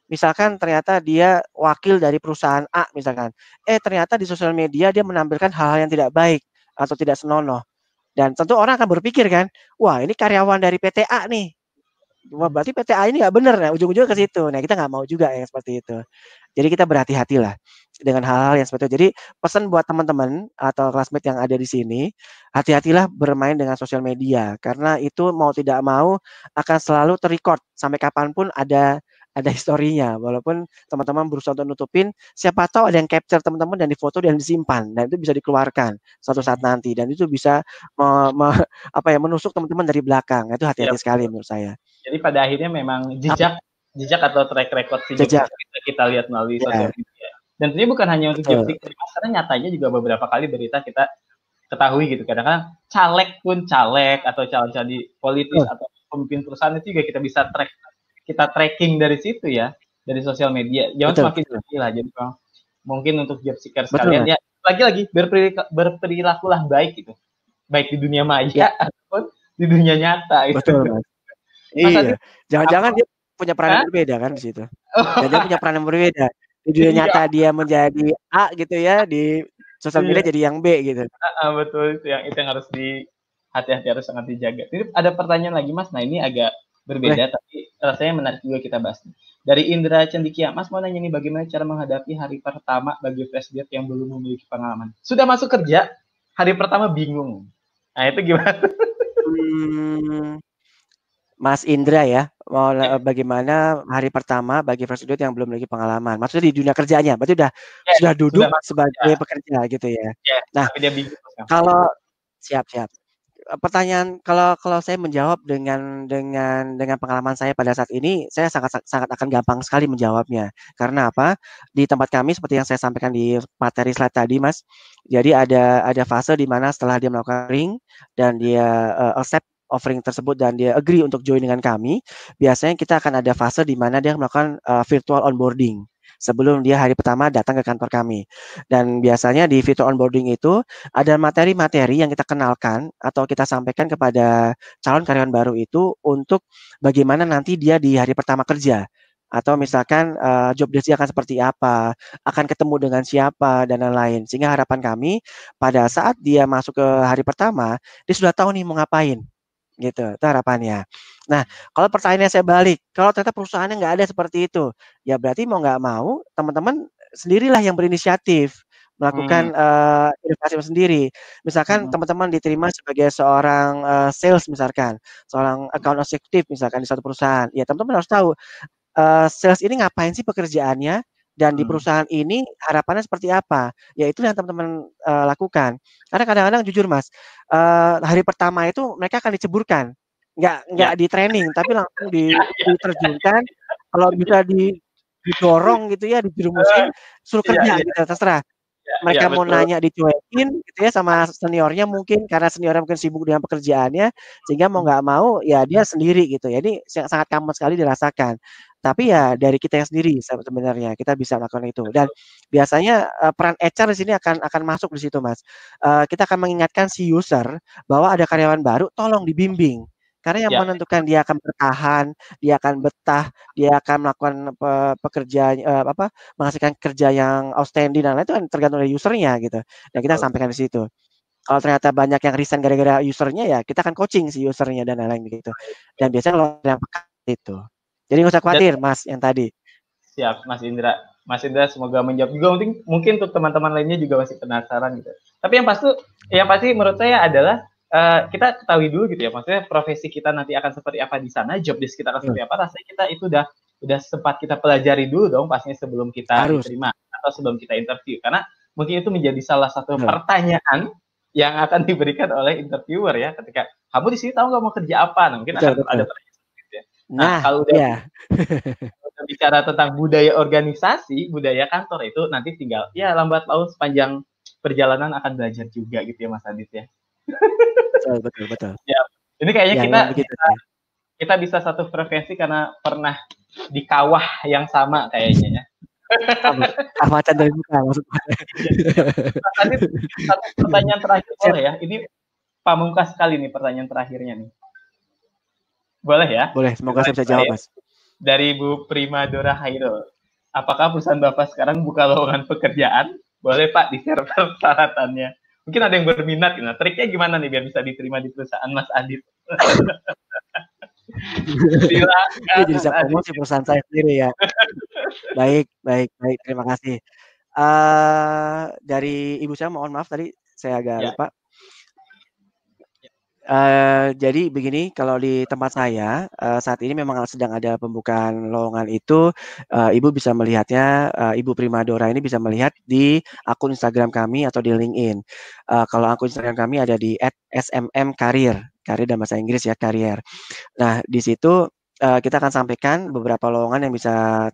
Misalkan ternyata dia wakil dari perusahaan A misalkan, ternyata di sosial media dia menampilkan hal-hal yang tidak baik atau tidak senonoh. Dan tentu orang akan berpikir kan, "Wah ini karyawan dari PT A nih, wah berarti PT A ini nggak bener." Nah ujung-ujungnya ke situ. Nah kita nggak mau juga yang seperti itu. Jadi kita berhati-hatilah dengan hal-hal yang seperti itu. Jadi pesan buat teman-teman atau classmate yang ada di sini, hati-hatilah bermain dengan sosial media karena itu mau tidak mau akan selalu ter-record sampai kapanpun ada historinya. Walaupun teman-teman berusaha untuk nutupin, siapa tahu ada yang capture teman-teman dan difoto dan disimpan dan itu bisa dikeluarkan suatu saat nanti dan itu bisa me me apa ya, menusuk teman-teman dari belakang. Itu Iya, hati-hati sekali betul. menurut saya. Jadi pada akhirnya memang Apa jejak jejak atau track record si job jejak, seeker bisa kita lihat melalui sosial ya, media. Dan tentunya bukan hanya untuk job betul seeker, Mas, karena nyatanya juga beberapa kali berita kita ketahui gitu. Kadang-kadang caleg pun caleg atau calon-calon di politis betul atau pemimpin perusahaan itu juga kita bisa kita tracking dari situ ya, dari sosial media. Jangan betul semakin betul canggih lah. Jadi mungkin untuk job seeker betul, sekalian Mas. ya lagi-lagi berperilakulah baik gitu. Baik di dunia Ya, maya ataupun di dunia nyata itu. betul, Mas. Mas Iya, Adi, jangan-jangan apa? dia punya peran yang Hah? berbeda kan di situ. Jangan-jangan punya peran yang berbeda. Di dunia Iya, nyata dia menjadi A gitu ya, di sosial iya. media jadi yang B gitu. Heeh, betul itu yang harus hati-hati harus sangat dijaga. Ini ada pertanyaan lagi Mas. Nah ini agak Boleh, berbeda tapi rasanya menarik juga kita bahas. Dari Indra Cendikia, Mas mau nanya nih bagaimana cara menghadapi hari pertama bagi fresh grad yang belum memiliki pengalaman. Sudah masuk kerja, hari pertama bingung. Nah itu gimana? mmm, Mas Indra ya, mau Ya, bagaimana hari pertama bagi fresh graduate yang belum memiliki pengalaman? Maksudnya di dunia kerjanya, berarti ya, sudah sudah duduk masuk kerja. sebagai pekerja gitu ya? Ya, Nah, tapi dia bingung Mas. kalau siap siap. Pertanyaan kalau kalau saya menjawab dengan pengalaman saya pada saat ini, saya sangat sangat akan gampang sekali menjawabnya. Karena apa? Di tempat kami seperti yang saya sampaikan di materi slide tadi, Mas. Jadi ada fase di mana setelah dia melakukan offering dan dia, accept offering tersebut dan dia agree untuk join dengan kami, biasanya kita akan ada fase di mana dia melakukan, virtual onboarding, sebelum dia hari pertama datang ke kantor kami. Dan biasanya di virtual onboarding itu ada materi-materi yang kita kenalkan atau kita sampaikan kepada calon karyawan baru itu untuk bagaimana nanti dia di hari pertama kerja. Atau misalkan, job desk-nya akan seperti apa, akan ketemu dengan siapa, dan lain-lain. Sehingga harapan kami pada saat dia masuk ke hari pertama, dia sudah tahu nih mau ngapain, gitu, itu harapannya. Nah, kalau pertanyaannya saya balik, kalau ternyata perusahaannya nggak ada seperti itu, ya berarti mau nggak mau teman-teman sendirilah yang berinisiatif Hmm, melakukan, inovasi sendiri. Misalkan hmm, teman-teman diterima sebagai seorang, sales misalkan, seorang account executive misalkan di suatu perusahaan, ya teman-teman harus tahu, sales ini ngapain sih pekerjaannya, Dan di perusahaan ini harapannya seperti apa? Ya itu yang teman-teman lakukan. Karena kadang-kadang jujur Mas, hari pertama itu mereka akan diceburkan, nggak Ya. di training, tapi langsung Ya, ya, diterjunkan. Kalau bisa didorong gitu ya, dijerumusin, suruh iya, kerja iya, gitu, terserah. iya, Mereka mau betul. nanya dicuekin gitu ya sama seniornya mungkin, karena seniornya mungkin sibuk dengan pekerjaannya, sehingga mau nggak mau ya dia sendiri gitu. Jadi sangat common sekali dirasakan. Tapi ya dari kita yang sendiri sebenarnya kita bisa melakukan itu. Dan biasanya peran HR di sini akan masuk di situ, Mas. Kita akan mengingatkan si user bahwa ada karyawan baru, tolong dibimbing. Karena yang Ya, menentukan dia akan bertahan, dia akan betah, dia akan melakukan pekerjaan apa menghasilkan kerja yang outstanding dan lain itu kan tergantung dari usernya gitu. Dan kita betul. sampaikan di situ. Kalau ternyata banyak yang resign gara-gara usernya ya kita akan coaching si usernya dan lain-lain gitu. Dan biasanya kalau yang peka itu. Jadi nggak usah Dan khawatir Mas yang tadi. siap, Mas Indra. Mas Indra semoga menjawab juga. Mungkin untuk teman-teman lainnya juga masih penasaran gitu. Tapi yang pasti menurut saya adalah kita ketahui dulu gitu ya. Maksudnya profesi kita nanti akan seperti apa di sana, job desk kita akan Hmm, seperti apa. Rasanya kita itu udah sempat kita pelajari dulu dong, pastinya sebelum kita harus. diterima atau sebelum kita interview. Karena mungkin itu menjadi salah satu Betul. pertanyaan yang akan diberikan oleh interviewer ya. Ketika kamu di sini tahu nggak mau kerja apa? Nah, mungkin Betul, akan ada betul. pertanyaan seperti itu ya. Nah, Nah, kalau udah iya. bicara tentang budaya organisasi, budaya kantor itu nanti tinggal ya lambat laun sepanjang perjalanan akan belajar juga gitu ya Mas Adit ya. Betul, betul, betul. Ya, ini kayaknya Ya kita memang begitu sih. kita bisa satu frekuensi karena pernah di kawah yang sama kayaknya ya. Sama, macan dari muka maksudnya. Iya, siap. Mas Adit, satu pertanyaan terakhir Siap, boleh ya? Ini pamungkas sekali nih pertanyaan terakhirnya nih. Boleh ya? boleh. Semoga saya bisa jawab, Terakhir Mas. dari Bu Prima Dora Hairul. Apakah perusahaan Bapak sekarang buka lowongan pekerjaan? Boleh Pak di-share persyaratannya. Mungkin ada yang berminat. Nah, triknya gimana nih biar bisa diterima di perusahaan Mas Adit? Ini Silakan jadi Mas saya Adit. promosi perusahaan saya sendiri ya. Baik, baik, baik. Terima kasih. Dari ibu saya mohon maaf tadi saya agak Ya, lupa. Jadi begini, kalau di tempat saya saat ini memang sedang ada pembukaan lowongan itu, ibu bisa melihatnya, ibu Primadora ini bisa melihat di akun Instagram kami atau di LinkedIn. Kalau akun Instagram kami ada di @smmkarir, karir dalam bahasa Inggris ya, karier. Nah, di situ kita akan sampaikan beberapa lowongan yang bisa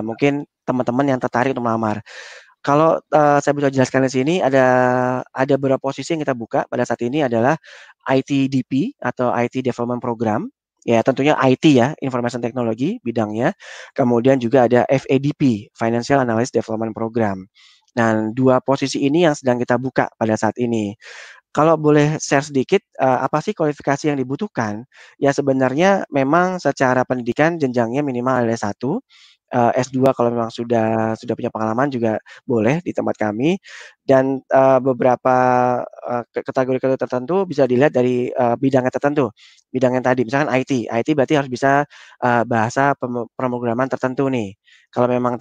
mungkin teman-teman yang tertarik untuk melamar. Kalau saya bisa jelaskan di sini ada beberapa posisi yang kita buka pada saat ini adalah ITDP atau IT Development Program. Ya, tentunya IT ya, Information Technology bidangnya. Kemudian juga ada FADP, Financial Analyst Development Program. Nah, dua posisi ini yang sedang kita buka pada saat ini. Kalau boleh share sedikit, apa sih kualifikasi yang dibutuhkan? Ya sebenarnya memang secara pendidikan jenjangnya minimal ada S1, S2 kalau memang sudah punya pengalaman juga boleh di tempat kami dan, beberapa, kategori-kategori tertentu bisa dilihat dari, bidangnya tertentu. Bidang yang tadi misalkan IT berarti harus bisa, bahasa pemrograman tertentu nih. Kalau memang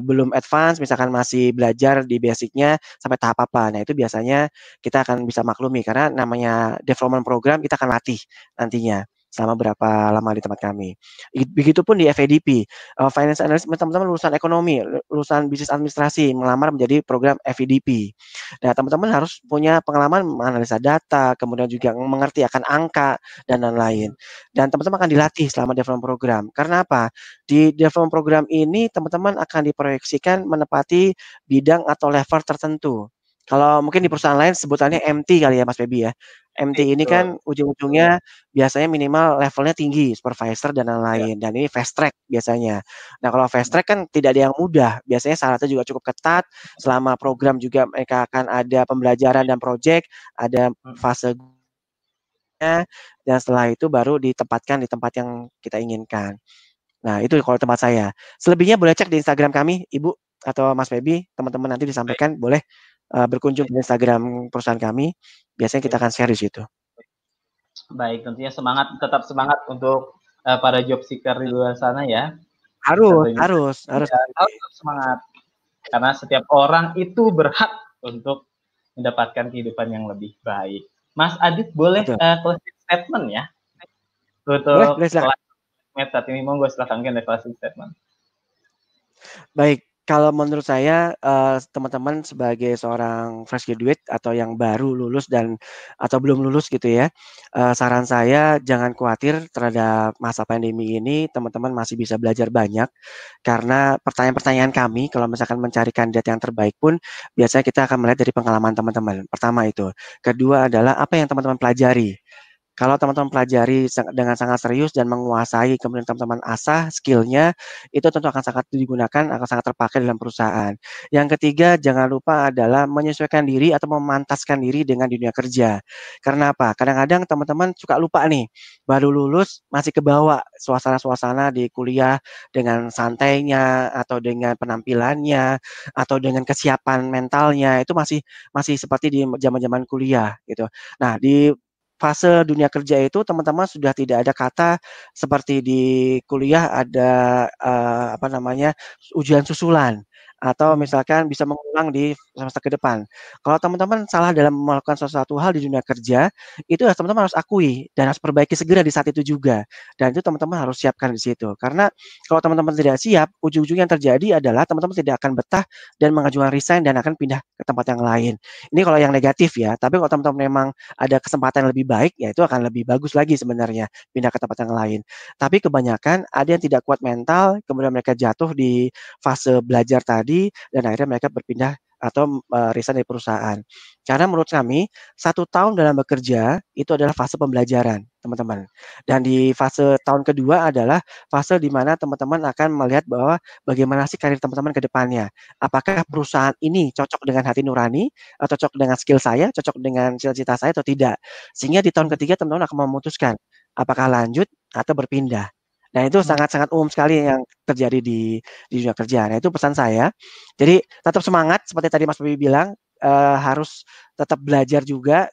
belum advance misalkan masih belajar di basic-nya sampai tahap apa, nah itu biasanya kita akan bisa maklumi karena namanya development program kita akan latih nantinya selama berapa lama di tempat kami. Begitupun di FADP, finance analyst teman-teman lulusan ekonomi, lulusan bisnis administrasi melamar menjadi program FADP. Nah, teman-teman harus punya pengalaman menganalisa data, kemudian juga mengerti akan angka dan lain-lain. Dan teman-teman akan dilatih selama development program. Karena apa? Di development program ini teman-teman akan diproyeksikan menepati bidang atau level tertentu. Kalau mungkin di perusahaan lain sebutannya MT kali ya Mas Febi ya. MT ini betul. kan ujung-ujungnya biasanya minimal levelnya tinggi, supervisor dan Ya, lain-lain. Dan ini fast track biasanya. Nah kalau fast track kan tidak ada yang mudah. Biasanya syaratnya juga cukup ketat. Selama program juga mereka akan ada pembelajaran dan project, ada fase dan setelah itu baru ditempatkan di tempat yang kita inginkan. Nah, itu kalau tempat saya. Selebihnya boleh cek di Instagram kami, Ibu atau Mas Febi, teman-teman nanti baik, disampaikan boleh berkunjung ke Instagram perusahaan kami. Biasanya kita baik. akan share di situ. Baik, tentunya tetap semangat untuk para job seeker di luar sana ya. Harus, Tentunya harus, harus. ya, harus tetap semangat karena setiap orang itu berhak untuk mendapatkan kehidupan yang lebih baik. Mas Adit boleh Betul. closing statement ya Boleh, untuk boleh silakan. saat ini monggo silakan mungkin ada closing statement. Baik, Kalau menurut saya, teman-teman sebagai seorang fresh graduate atau yang baru lulus atau belum lulus gitu ya, saran saya jangan khawatir terhadap masa pandemi ini, teman-teman masih bisa belajar banyak. Karena pertanyaan-pertanyaan kami kalau misalkan mencari kandidat yang terbaik pun, biasanya kita akan melihat dari pengalaman teman-teman, pertama itu. Kedua adalah apa yang teman-teman pelajari. Kalau teman-teman pelajari dengan sangat serius dan menguasai, kemudian teman-teman asah skill-nya, itu tentu akan sangat digunakan, akan sangat terpakai dalam perusahaan. Yang ketiga, jangan lupa adalah menyesuaikan diri atau memantaskan diri dengan dunia kerja. Karena apa? Kadang-kadang teman-teman suka lupa nih, baru lulus masih kebawa suasana-suasana di kuliah dengan santainya atau dengan penampilannya atau dengan kesiapan mentalnya itu masih masih seperti di zaman-zaman kuliah gitu. Nah, di fase dunia kerja itu teman-teman sudah tidak ada kata seperti di kuliah ada, apa namanya, ujian susulan atau Hmm. misalkan bisa mengulang di semester ke depan. Kalau teman-teman salah dalam melakukan sesuatu hal di dunia kerja, itu ya teman-teman harus akui dan harus perbaiki segera di saat itu juga, dan itu teman-teman harus siapkan di situ. Karena kalau teman-teman tidak siap, ujung-ujungnya yang terjadi adalah teman-teman tidak akan betah dan mengajukan resign dan akan pindah ke tempat yang lain. Ini kalau yang negatif ya, tapi kalau teman-teman memang ada kesempatan yang lebih baik, ya itu akan lebih bagus lagi sebenarnya, pindah ke tempat yang lain. Tapi kebanyakan ada yang tidak kuat mental, kemudian mereka jatuh di fase belajar tadi, dan akhirnya mereka berpindah atau resign dari perusahaan. Karena menurut kami, 1 tahun dalam bekerja, itu adalah fase pembelajaran, teman-teman. Dan di fase tahun kedua adalah fase di mana teman-teman akan melihat bahwa bagaimana sih karir teman-teman ke depannya. Apakah perusahaan ini cocok dengan hati nurani, cocok dengan skill saya, cocok dengan cita-cita saya atau tidak. Sehingga di tahun Hmm. ketiga teman-teman akan memutuskan apakah lanjut atau berpindah. Dan itu Hmm. sangat-sangat umum sekali yang terjadi di dunia kerja. Nah, itu pesan saya. Jadi tetap semangat seperti tadi Mas Bobi bilang, harus tetap belajar juga,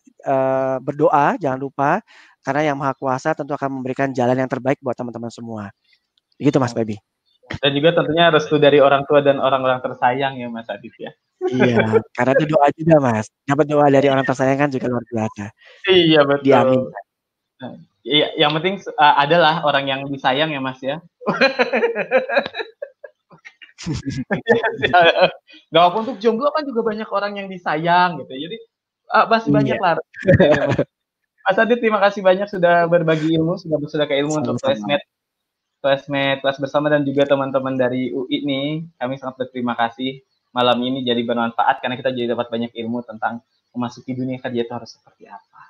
berdoa jangan lupa karena Yang Maha Kuasa tentu akan memberikan jalan yang terbaik buat teman-teman semua. Begitu Mas Oke. Bobi. Dan juga tentunya restu dari orang tua dan orang-orang tersayang ya Mas Adit ya. Iya, karena itu doa juga Mas. Dapat doa dari orang tersayang kan juga luar biasa. Iya betul. Diaminkan. Nah, iya, yang penting adalah orang yang disayang ya Mas ya. Gak apa untuk jomblo kan juga banyak orang yang disayang gitu. Jadi masih banyak Iya. lah ini Mas. Mas Adit terima kasih banyak sudah berbagi ilmu, sudah bersedekah ilmu untuk Sama-sama. kelas bersama dan juga teman-teman dari UI nih. Kami sangat berterima kasih malam ini jadi bermanfaat karena kita jadi dapat banyak ilmu tentang memasuki dunia kerja itu harus seperti apa.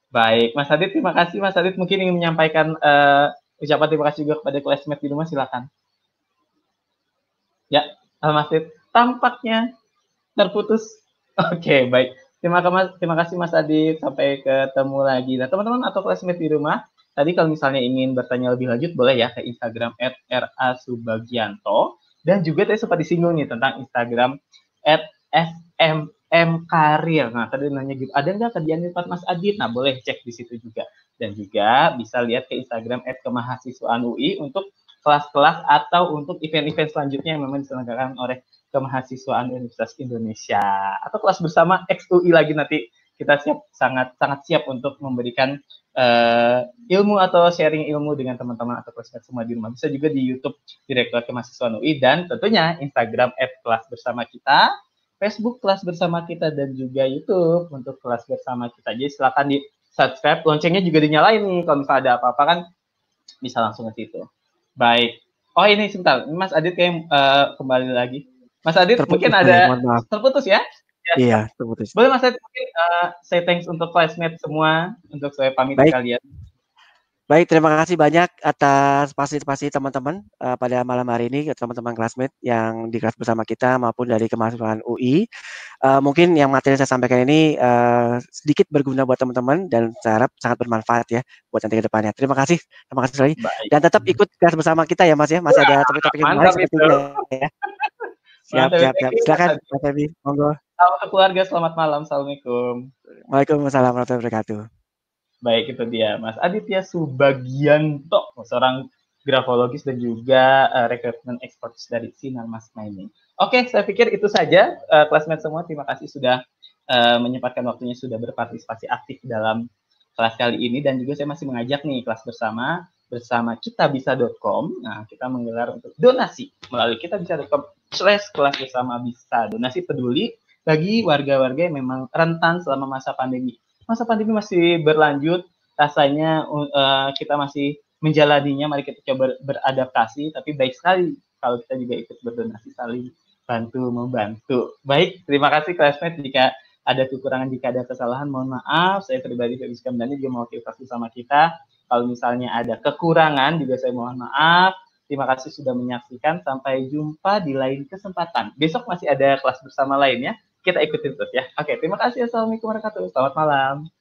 Baik, Mas Adit terima kasih. Mas Adit mungkin ingin menyampaikan ucapan terima kasih juga kepada classmate di rumah, silakan. Ya, Mas Adit tampaknya terputus. Oke, baik. Terima kasih Mas Adit. Sampai ketemu lagi. Nah, teman-teman atau classmate di rumah, tadi kalau misalnya ingin bertanya lebih lanjut, boleh ya ke Instagram @rasubagianto. Dan juga tadi sempat disinggung nih tentang Instagram @smmkarir. Nah, tadi nanya gitu, ada nggak kerjaan di tempat Mas Adit? Nah, boleh cek di situ juga. Dan juga bisa lihat ke Instagram @kemahasiswaan UI untuk kelas-kelas atau untuk event-event selanjutnya yang memang diselenggarakan oleh Kemahasiswaan Universitas Indonesia atau kelas bersama XUI lagi nanti kita sangat siap untuk memberikan ilmu atau sharing ilmu dengan teman-teman atau kelas semua di rumah. Bisa juga di YouTube Direktorat Kemahasiswaan UI dan tentunya Instagram @kelasbersama-kita, Facebook kelas bersama kita dan juga YouTube untuk kelas bersama kita. Jadi silakan di subscribe, loncengnya juga dinyalain nih kalau misalnya ada apa-apa kan bisa langsung ke situ. Baik. Oh ini sebentar, Mas Adit kayak kembali lagi. Mas Adit mungkin Terputus saya, ada mohon maaf. terputus ya? Ya Iya, siap. terputus. Boleh Mas Adit mungkin say thanks untuk classmate semua untuk saya pamit Baik. sekalian. Baik, terima kasih banyak atas partisipasi teman-teman pada malam hari ini, teman-teman classmate yang di kelas bersama kita maupun dari Kemahasiswaan UI. Mungkin yang materi yang saya sampaikan ini sedikit berguna buat teman-teman dan saya harap sangat bermanfaat ya buat nanti ke depannya. Terima kasih sekali. Baik. Dan tetap ikut kelas bersama kita ya Mas ya. Masih ada topik-topik yang menarik Mantap itu. sepertinya ya. Siap, Mantap. siap, Thank siap. you, Mas Silakan Adit. Mas Febi, monggo. Salam keluarga, selamat malam. Assalamualaikum. Waalaikumsalam warahmatullahi wabarakatuh. Baik, itu dia Mas Aditya Subagianto, seorang grafologis dan juga rekrutmen ekspor dari Sinar Mas Mining. Oke, saya pikir itu saja classmate semua. Terima kasih sudah menyempatkan waktunya, sudah berpartisipasi aktif dalam kelas kali ini dan juga saya masih mengajak nih kelas bersama bersama kitabisa.com. Nah, kita menggelar untuk donasi melalui kitabisa.com/kelas bersama bisa. Donasi peduli bagi warga-warga yang memang rentan selama masa pandemi. Masa pandemi masih berlanjut, rasanya kita masih menjalaninya. Mari kita coba beradaptasi, tapi baik sekali kalau kita juga ikut berdonasi, saling bantu-membantu. Baik, terima kasih classmate. Jika ada kekurangan, jika ada kesalahan, mohon maaf. Saya pribadi Febis Kamdhani juga mewakili sama kita. Kalau misalnya ada kekurangan, juga saya mohon maaf. Terima kasih sudah menyaksikan. Sampai jumpa di lain kesempatan. Besok masih ada kelas bersama lainnya. Kita ikutin terus ya. Oke, terima kasih. Assalamualaikum warahmatullahi wabarakatuh. Selamat malam.